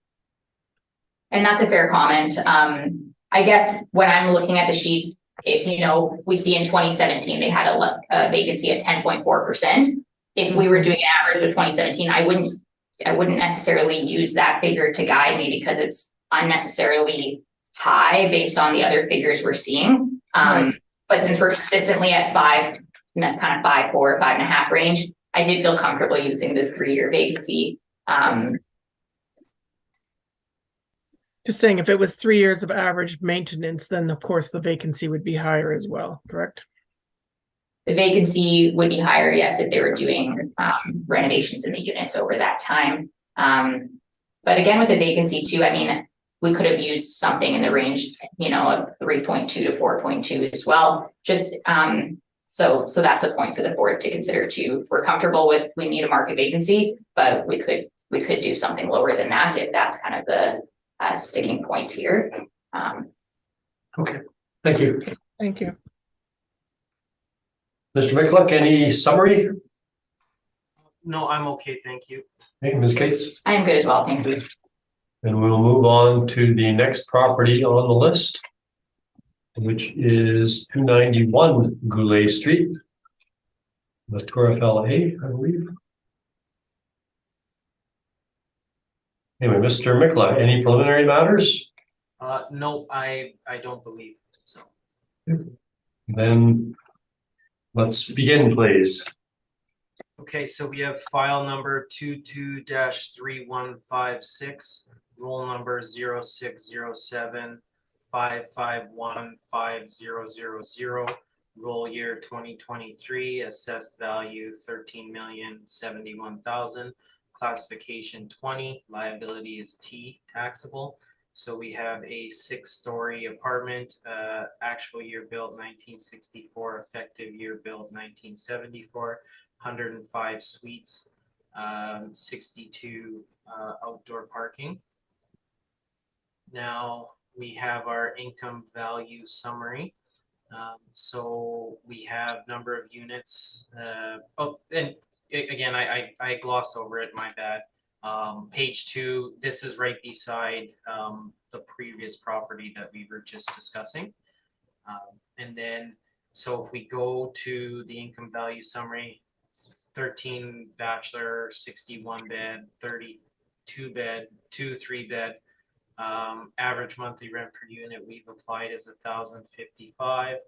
And that's a fair comment. I guess when I'm looking at the sheets, we see in 2017 they had a vacancy at 10.4%. If we were doing an average of 2017, I wouldn't necessarily use that figure to guide me because it's unnecessarily high based on the other figures we're seeing. Right. But since we're consistently at 5, in that kind of 5, 4, 5.5 range, I did feel comfortable using the 3-year vacancy. Just saying, if it was 3 years of average maintenance, then of course the vacancy would be higher as well, correct? The vacancy would be higher, yes, if they were doing renovations in the units over that time. But again, with the vacancy too, I mean, we could have used something in the range, of 3.2 to 4.2 as well. Just so that's a point for the board to consider too. If we're comfortable with, we need a market vacancy, but we could do something lower than that if that's kind of the sticking point here. Okay, thank you. Thank you. Mr. McCluck, any summary? No, I'm okay, thank you. Hey, Ms. Cates? I am good as well, thank you. And we'll move on to the next property on the list, which is 291 Goulet Street, Latour FLA, I believe. Anyway, Mr. Mikla, any preliminary matters? No, I don't believe so. Then let's begin, please. Okay, so we have file number 22-3156, roll number 0607551500, roll year 2023, assessed value 13,071,000, classification 20, liability is T, taxable. So we have a 6-story apartment, actual year built 1964, effective year built 1974, 105 suites. 62 outdoor parking. Now we have our income value summary. So we have number of units. And again, I glossed over it, my bad. Page 2, this is right beside the previous property that we were just discussing. And then, so if we go to the income value summary, 13 bachelor, 61 bed, 32 bed, 2 3-bed. Average monthly rent per unit we've applied is $1,055.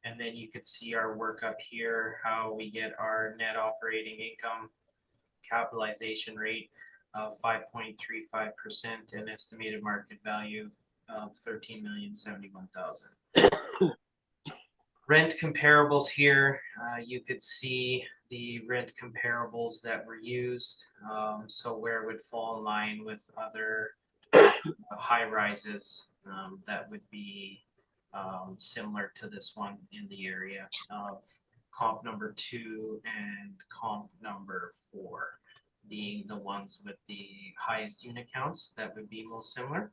And then you could see our workup here, how we get our net operating income capitalization rate of 5.35% and estimated market value of $13,071,000. Rent comparables here, you could see the rent comparables that were used. So where it would fall in line with other high rises that would be similar to this one in the area of comp number 2 and comp number 4 being the ones with the highest unit counts that would be most similar.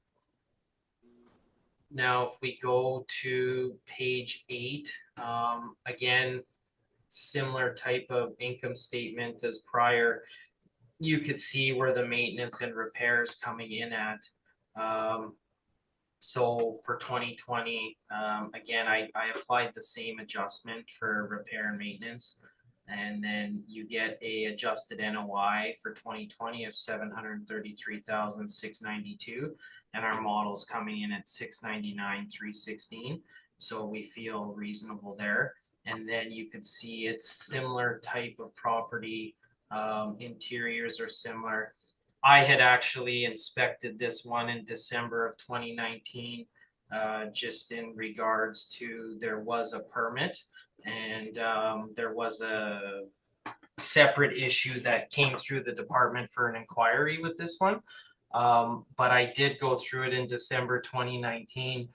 Now, if we go to page 8, again, similar type of income statement as prior. You could see where the maintenance and repairs coming in at. So for 2020, again, I applied the same adjustment for repair and maintenance. And then you get a adjusted NOI for 2020 of 733,692, and our model's coming in at 699,316. So we feel reasonable there. And then you could see it's similar type of property. Interiors are similar. I had actually inspected this one in December of 2019, just in regards to there was a permit and there was a separate issue that came through the department for an inquiry with this one. But I did go through it in December 2019.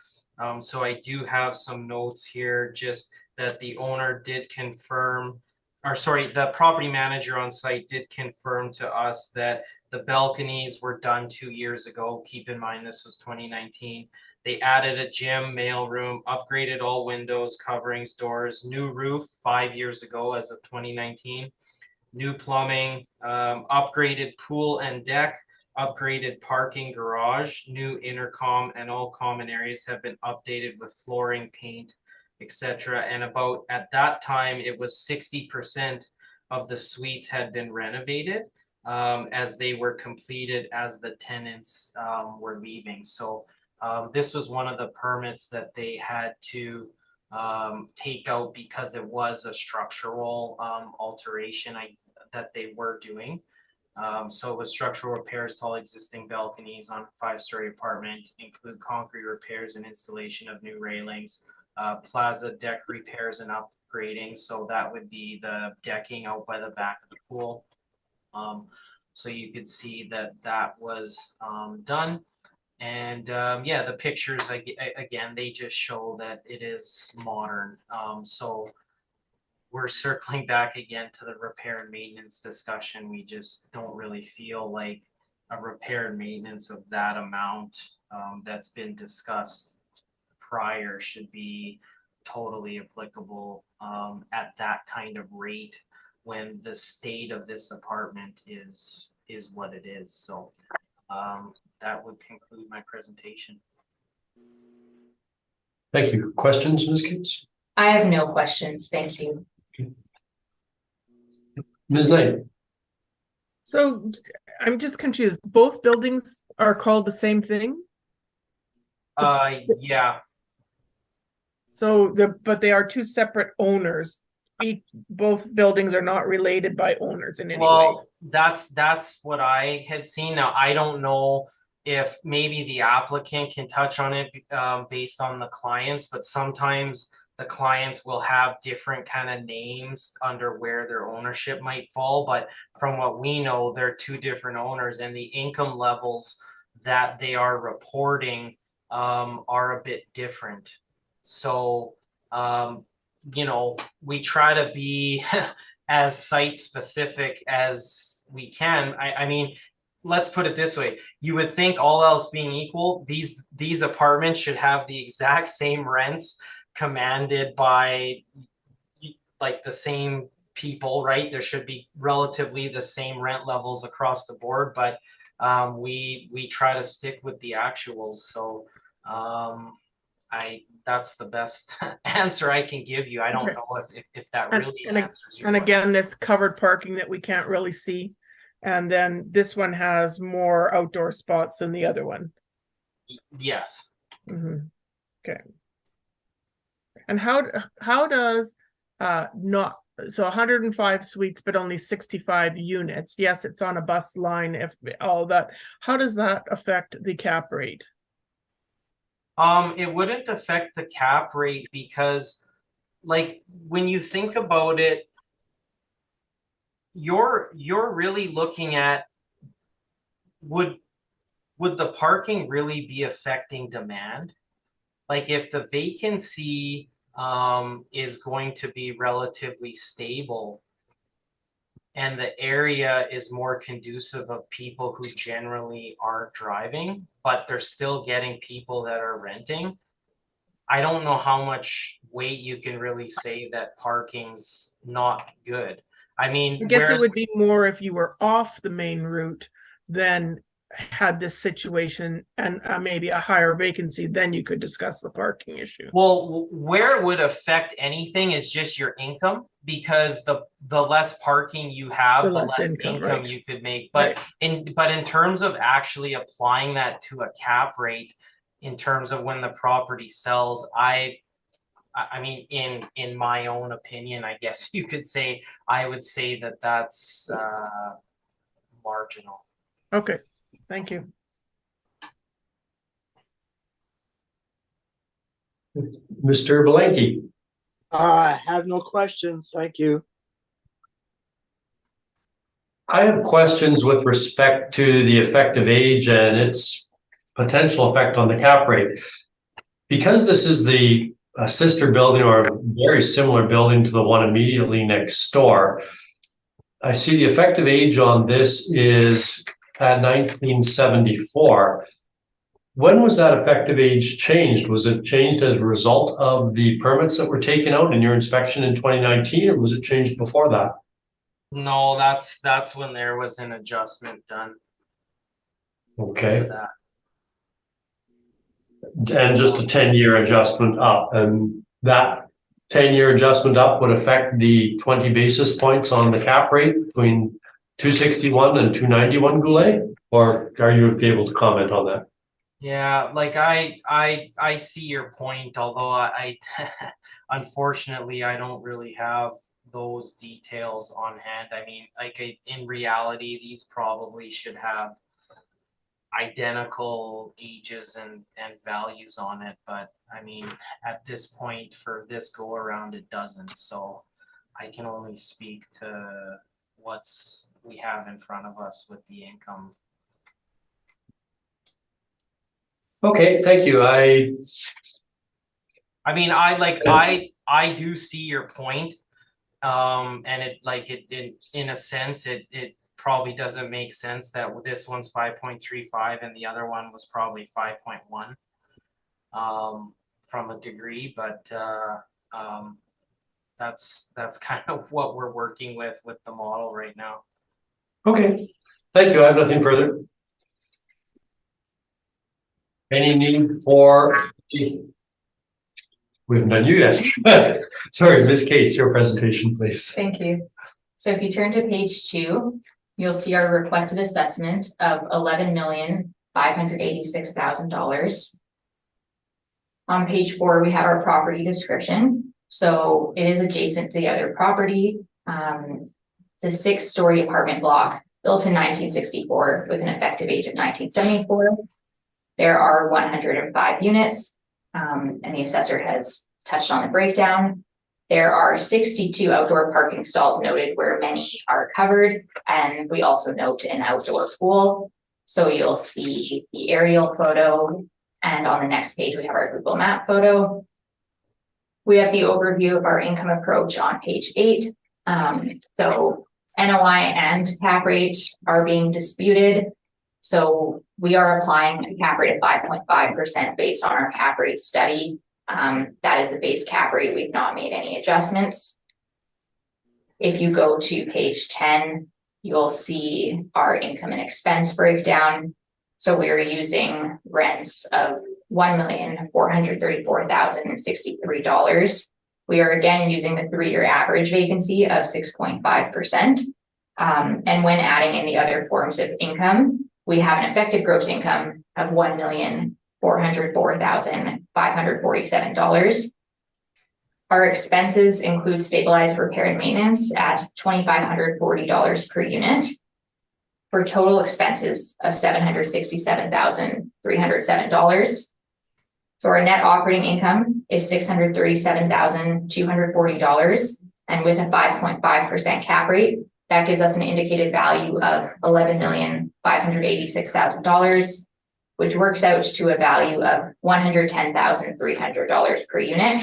So I do have some notes here, just that the owner did confirm, or sorry, the property manager on site did confirm to us that the balconies were done 2 years ago. Keep in mind, this was 2019. They added a gym, mail room, upgraded all windows, coverings, doors, new roof 5 years ago as of 2019, new plumbing, upgraded pool and deck, upgraded parking garage, new intercom, and all common areas have been updated with flooring, paint, etc. And about at that time, it was 60% of the suites had been renovated as they were completed as the tenants were leaving. So this was one of the permits that they had to take out because it was a structural alteration that they were doing. So it was structural repairs to all existing balconies on a 5-story apartment, include concrete repairs and installation of new railings, plaza deck repairs and upgrading. So that would be the decking out by the back of the pool. So you could see that that was done. And yeah, the pictures, again, they just show that it is modern. So we're circling back again to the repair and maintenance discussion. We just don't really feel like a repair and maintenance of that amount that's been discussed prior should be totally applicable at that kind of rate when the state of this apartment is what it is. So that would conclude my presentation. Thank you. Questions, Ms. Gibbs? I have no questions. Thank you. Ms. Knight? So I'm just confused. Both buildings are called the same thing? Yeah. So but they are two separate owners. Both buildings are not related by owners in any way. Well, that's what I had seen. Now, I don't know if maybe the applicant can touch on it based on the clients, but sometimes the clients will have different kind of names under where their ownership might fall. But from what we know, they're two different owners, and the income levels that they are reporting are a bit different. So, you know, we try to be as site specific as we can. I mean, let's put it this way. You would think all else being equal, these apartments should have the exact same rents commanded by like the same people, right? There should be relatively the same rent levels across the board, but we try to stick with the actuals. So that's the best answer I can give you. I don't Okay. know if that And- really and ag- answers your And question. again, this covered parking that we can't really see. And then this one has more outdoor spots than the other one. Yes. Mhm. Okay. And how does not, so 105 suites, but only 65 units? Yes, it's on a bus line, if all that, how does that affect the cap rate? It wouldn't affect the cap rate because, like, when you think about it, you're really looking at would the parking really be affecting demand? Like, if the vacancy is going to be relatively stable and the area is more conducive of people who generally aren't driving, but they're still getting people that are renting, I don't know how much weight you can really say that parking's not good. I mean, I guess where it would be more if you were off the main route than had this situation and maybe a higher vacancy, then you could discuss the parking issue. well, where it would affect anything is just your income, because the less parking you have, The the less less income, income right. you could make. Right. But in terms of actually applying that to a cap rate, in terms of when the property sells, I mean, in my own opinion, I guess you could say, I would say that that's marginal. Okay, thank you. Mr. Belenky. I have no questions. Thank you. I have questions with respect to the effective age and its potential effect on the cap rate. Because this is the sister building or a very similar building to the one immediately next door, I see the effective age on this is at 1974. When was that effective age changed? Was it changed as a result of the permits that were taken out in your inspection in 2019, or was it changed before that? No, that's when there was an adjustment done Okay. to that. And just a 10-year adjustment up, and that 10-year adjustment up would affect the 20 basis points on the cap rate between 261 and 291, Goulet? Or are you able to comment on that? Yeah, like I see your point, although I unfortunately I don't really have those details on hand. I mean, like in reality, these probably should have identical ages and values on it, but I mean, at this point for this go around, it doesn't. So I can only speak to what's we have in front of us with the income. Okay, thank you. I mean, I do see your point. And it like it in a sense it probably doesn't make sense that this one's 5.35 and the other one was probably 5.1 from a degree, but that's kind of what we're working with the model right now. Okay, thank you. I have nothing further. Any need for? We haven't done you yet. Sorry, Ms. Cates, your presentation, please. Thank you. So if you turn to page 2, you'll see our requested assessment of $11,586,000. On page 4, we have our property description. So it is adjacent to the other property. It's a 6-story apartment block built in 1964 with an effective age of 1974. There are 105 units, and the assessor has touched on the breakdown. There are 62 outdoor parking stalls noted where many are covered, and we also note an outdoor pool. So you'll see the aerial photo, and on the next page we have our Google Map photo. We have the overview of our income approach on page 8. So NOI and cap rate are being disputed. So we are applying a cap rate of 5.5% based on our cap rate study. That is the base cap rate. We've not made any adjustments. If you go to page 10, you'll see our income and expense breakdown. So we are using rents of $1,434,063. We are again using the 3-year average vacancy of 6.5%. And when adding in the other forms of income, we have an effective gross income of $1,404,547. Our expenses include stabilized repair and maintenance at $2,540 per unit, for total expenses of $767,307. So our net operating income is $637,240, and with a 5.5% cap rate, that gives us an indicated value of $11,586,000, which works out to a value of $110,300 per unit.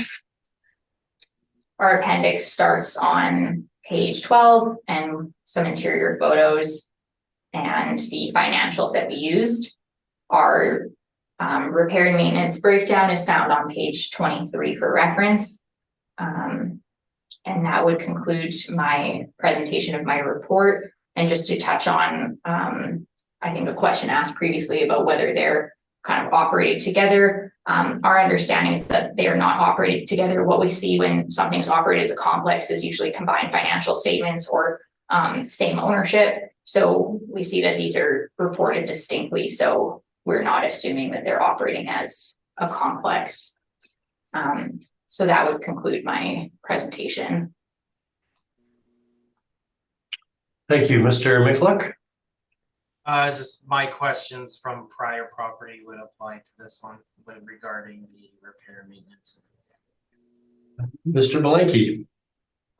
Our appendix starts on page 12 and some interior photos and the financials that we used. Our repair and maintenance breakdown is found on page 23 for reference. And that would conclude my presentation of my report. And just to touch on, I think a question asked previously about whether they're kind of operating together. Our understanding is that they are not operating together. What we see when something's operated as a complex is usually combined financial statements or same ownership. So we see that these are reported distinctly. So we're not assuming that they're operating as a complex. So that would conclude my presentation. Thank you, Mr. McCluck. Just my questions from prior property would apply to this one regarding the repair and maintenance. Mr. Malenky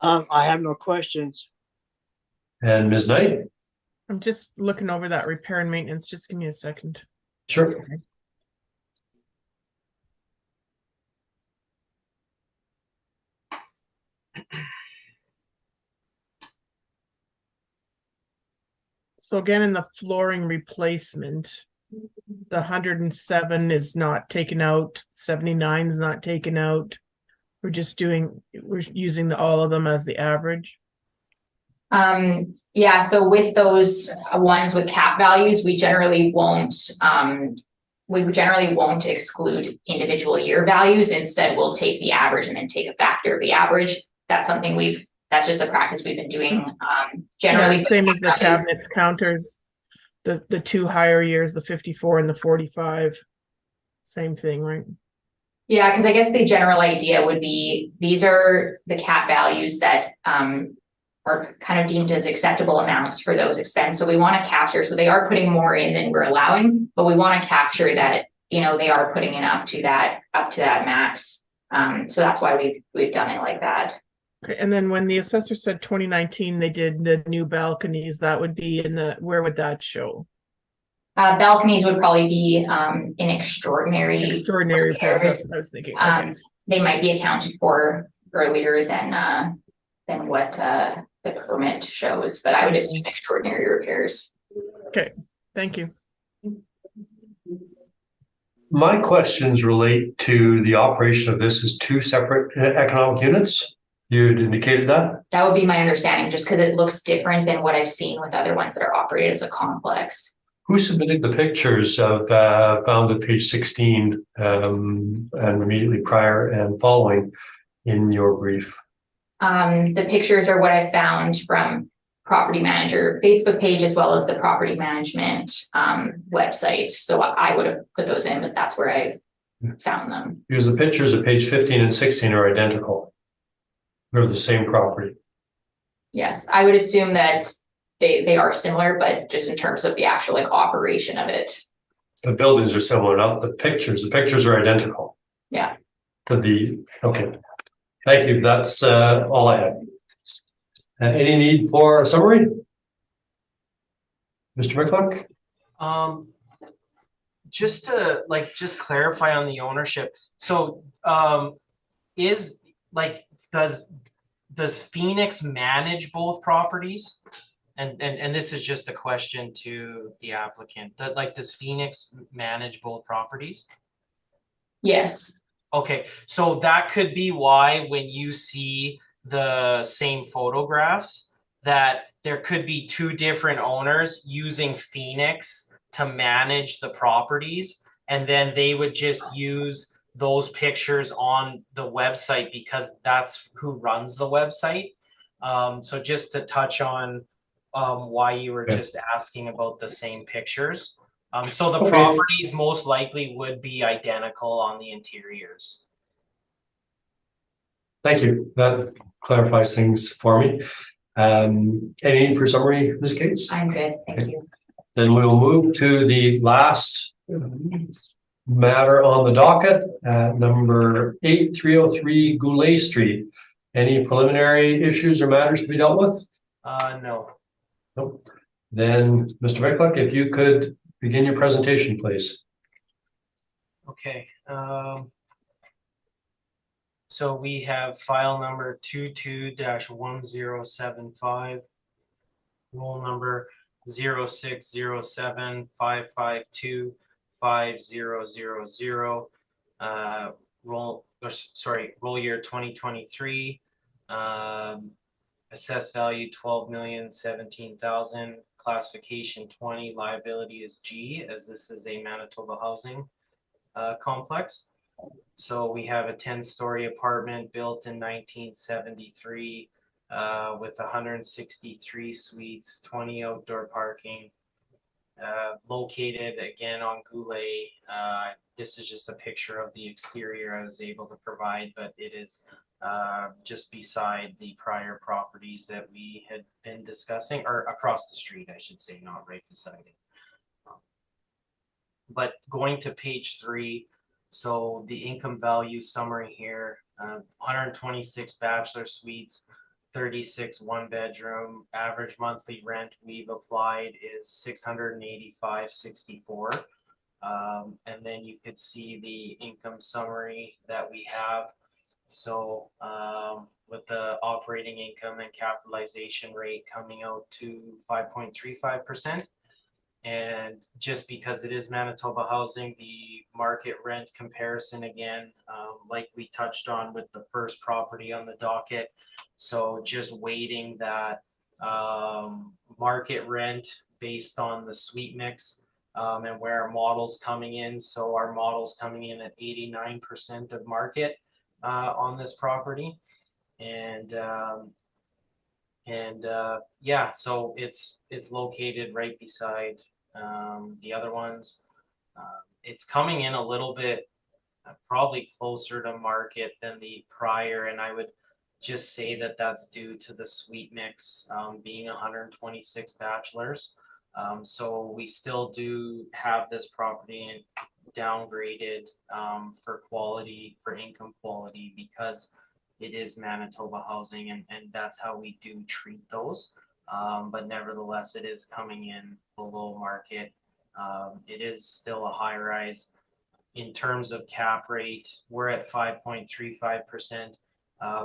I have no questions. and Ms. Knight. I'm just looking over that repair and maintenance. Just give me a second. Sure. So again, in the flooring replacement, the 107 is not taken out, 79 is not taken out. We're using all of them as the average. Yeah, so with those ones with cap values, we generally won't exclude individual year values. Instead, we'll take the average and then take a factor of the average. That's something that's just a practice we've been doing generally. Yeah, same as the cabinets, counters, the 2 higher years, the 54 and the 45, same thing, right? Yeah, because I guess the general idea would be these are the cap values that are kind of deemed as acceptable amounts for those expenses. So we want to capture, so they are putting more in than we're allowing, but we want to capture that, they are putting in up to that max. So that's why we've done it like that. Okay, and then when the assessor said 2019, they did the new balconies, that would be where would that show? Balconies would probably be in extraordinary repairs. That's what I was thinking. Okay. They might be accounted for earlier than what the permit shows, but I would assume extraordinary repairs. Okay, thank you. My questions relate to the operation of this as 2 separate economic units. You had indicated that? That would be my understanding, just because it looks different than what I've seen with other ones that are operated as a complex. Who submitted the pictures of found at page 16 and immediately prior and following in your brief? The pictures are what I found from property manager Facebook page as well as the property management website. So I would have put those in, but that's where I found them. Because the pictures at page 15 and 16 are identical. They're the same property. Yes, I would assume that they are similar, but just in terms of the actual operation of it. The buildings are similar, not the pictures. The pictures are identical. Yeah. Okay. Thank you. That's all I have. Any need for a summary? Mr. McCluck? Just to clarify on the ownership. So does does Phoenix manage both properties? And this is just a question to the applicant, that like, does Phoenix manage both properties? Yes, Okay, so that could be why when you see the same photographs, that there could be two different owners using Phoenix to manage the properties. And then they would just use those pictures on the website because that's who runs the website. So just to touch on why you were just asking about the same pictures. So the Okay. properties most likely would be identical on the interiors. Thank you. That clarifies things for me. Any need for summary, Ms. Cates? I'm good, thank you. Then we will move to the last matter on the docket, number 8303 Goulet Street. Any preliminary issues or matters to be dealt with? No. Nope. Then, Mr. Micluck, if you could begin your presentation, please. Okay. So we have file number 22-1075, roll number 0607552500, roll year 2023, assessed value 12,017,000, classification 20, liability is G, as this is a Manitoba housing complex. So we have a 10-story apartment built in 1973 with 163 suites, 20 outdoor parking, located again on Goulet. This is just a picture of the exterior I was able to provide, but it is just beside the prior properties that we had been discussing, or across the street, I should say, not right beside it. But going to page 3, so the income value summary here, 126 bachelor suites, 36 one-bedroom, average monthly rent we've applied is $685.64. And then you could see the income summary that we have. So with the operating income and capitalization rate coming out to 5.35%. And just because it is Manitoba housing, the market rent comparison again, like we touched on with the first property on the docket. So just weighting that market rent based on the suite mix and where our model's coming in. So our model's coming in at 89% of market on this property. And yeah, so it's located right beside the other ones. It's coming in a little bit probably closer to market than the prior, and I would just say that that's due to the suite mix being 126 bachelors. So we still do have this property downgraded for quality, for income quality, because it is Manitoba housing, and that's how we do treat those. But nevertheless, it is coming in below market. It is still a high rise. In terms of cap rate, we're at 5.35%.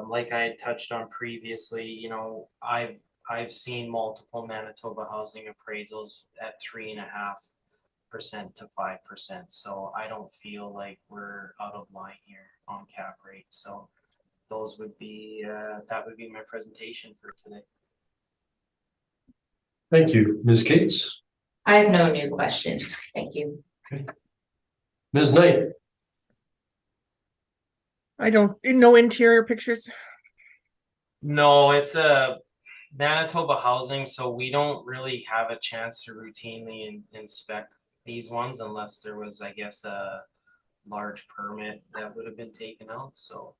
Like I had touched on previously, you know, I've seen multiple Manitoba housing appraisals at 3.5% to 5%. So I don't feel like we're out of line here on cap rate. So those would be that would be my presentation for today. Thank you, Ms. Cates. I have no new questions, thank you. Okay. Ms. Knight. No interior pictures. No, it's a Manitoba housing, so we don't really have a chance to routinely inspect these ones unless there was, I guess, a large permit that would have been taken out. So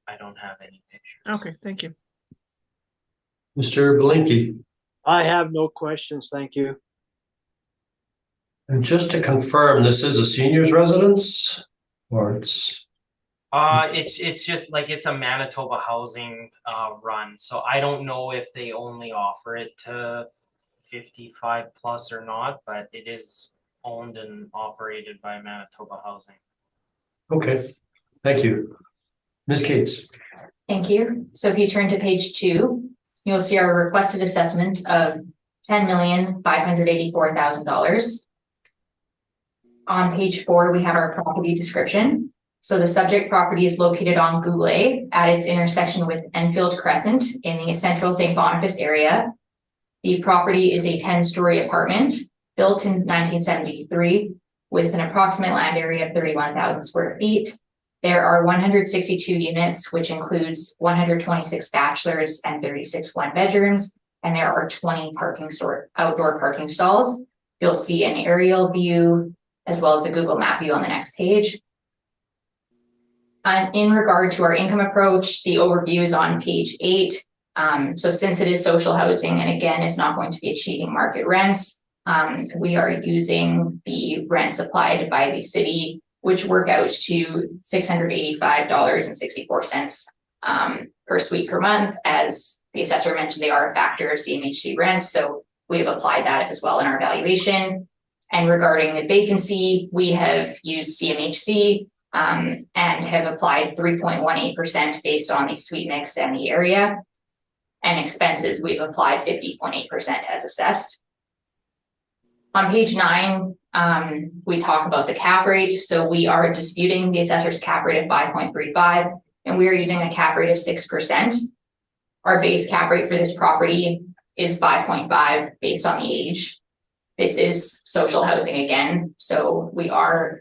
I don't have any pictures. Okay, thank you. Mr. Belinkie. I have no questions, thank you. And just to confirm, this is a seniors residence, or it's It's just like it's a Manitoba housing run. So I don't know if they only offer it to 55 plus or not, but it is owned and operated by Manitoba housing. okay. Thank you. Ms. Cates. Thank you. So if you turn to page 2, you'll see our requested assessment of $10,584,000. On page 4, we have our property description. So the subject property is located on Goulet at its intersection with Enfield Crescent in the central St. Boniface area. The property is a 10-story apartment built in 1973 with an approximate land area of 31,000 square feet. There are 162 units, which includes 126 bachelors and 36 one-bedrooms, and there are 20 outdoor parking stalls. You'll see an aerial view as well as a Google map view on the next page. And in regard to our income approach, the overview is on page 8. So since it is social housing and again is not going to be achieving market rents, we are using the rents applied by the city, which work out to $685.64 per suite per month. As the assessor mentioned, they are a factor of CMHC rents, so we have applied that as well in our valuation. And regarding the vacancy, we have used CMHC and have applied 3.18% based on the suite mix and the area. And expenses, we've applied 50.8% as assessed. On page 9, we talk about the cap rate. So we are disputing the assessor's cap rate of 5.35, and we are using a cap rate of 6%. Our base cap rate for this property is 5.5 based on the age. This is social housing again, so we are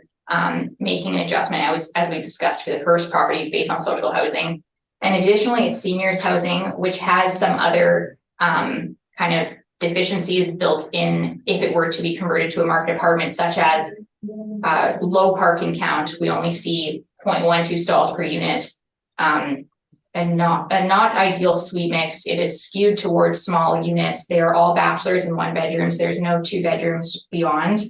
making an adjustment as we discussed for the first property based on social housing. And additionally, it's seniors housing, which has some other kind of deficiencies built in if it were to be converted to a market apartment, such as low parking count. We only see 0.12 stalls per unit, and not ideal suite mix. It is skewed towards small units. They are all bachelors and one-bedrooms. There's no 2 bedrooms beyond.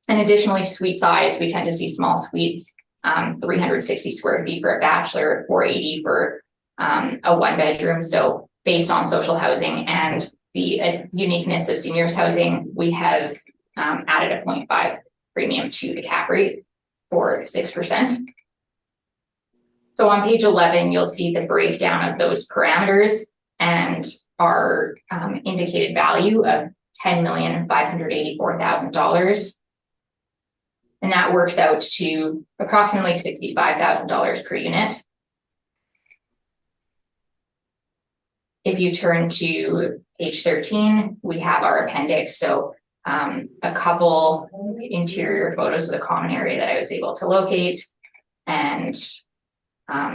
And additionally, suite size, we tend to see small suites, 360 square feet for a bachelor, 480 for a one-bedroom. So based on social housing and the uniqueness of seniors housing, we have added a 0.5 premium to the cap rate for 6%. So on page 11, you'll see the breakdown of those parameters and our indicated value of $10,584,000. And that works out to approximately $65,000 per unit. If you turn to page 13, we have our appendix. So a couple interior photos of the common area that I was able to locate, and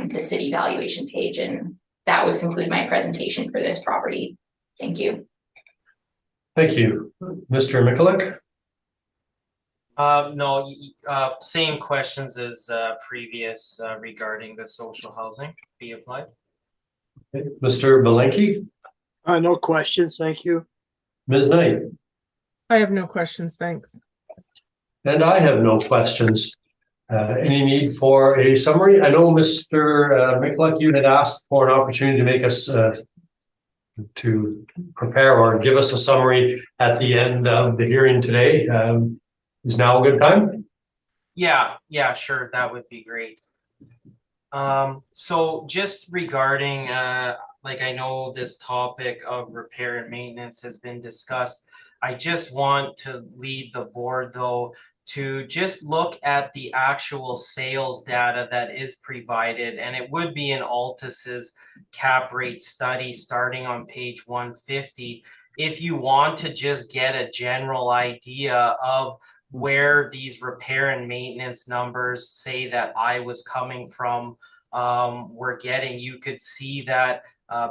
the city valuation page. And that would conclude my presentation for this property. Thank you. Thank you. Mr. Mikulik? No, same questions as previous regarding the social housing be applied. Okay. Mr. Belenky? No questions, thank you. Ms. Knight? I have no questions, thanks. And I have no questions. Any need for a summary? I know Mr. Mikulik, you had asked for an opportunity to make us to prepare or give us a summary at the end of the hearing today. Is now a good time? Yeah, sure, that would be great. So just regarding, like I know this topic of repair and maintenance has been discussed. I just want to lead the board though to just look at the actual sales data that is provided, and it would be in Altus's cap rate study starting on page 150. If you want to just get a general idea of where these repair and maintenance numbers say that I was coming from, we're getting, you could see that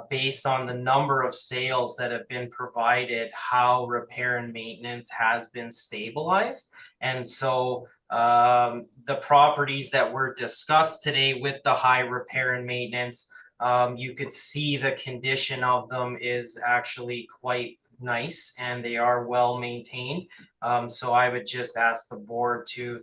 based on the number of sales that have been provided, how repair and maintenance has been stabilized. And so the properties that were discussed today with the high repair and maintenance, you could see the condition of them is actually quite nice and they are well maintained. So I would just ask the board to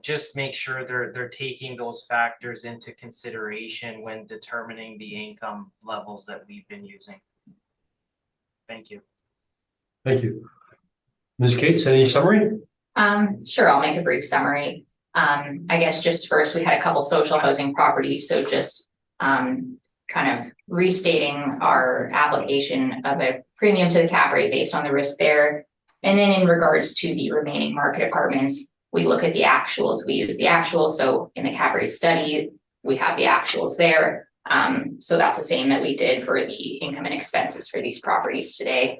just make sure they're taking those factors into consideration when determining the income levels that we've been using. Thank you. Thank you. Ms. Cates, any summary? Sure, I'll make a brief summary. I guess just first, we had a couple social housing properties, so just kind of restating our application of a premium to the cap rate based on the risk there. And then in regards to the remaining market apartments, we look at the actuals, we use the actuals. So in the cap rate study, we have the actuals there. So that's the same that we did for the income and expenses for these properties today.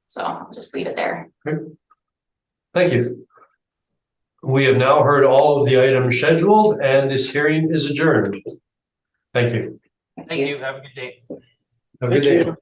So I'll just leave it there. Thank you. We have now heard all of the items scheduled and this hearing is adjourned. Thank you. Thank you. Have a good day. Have a good Thank day. you.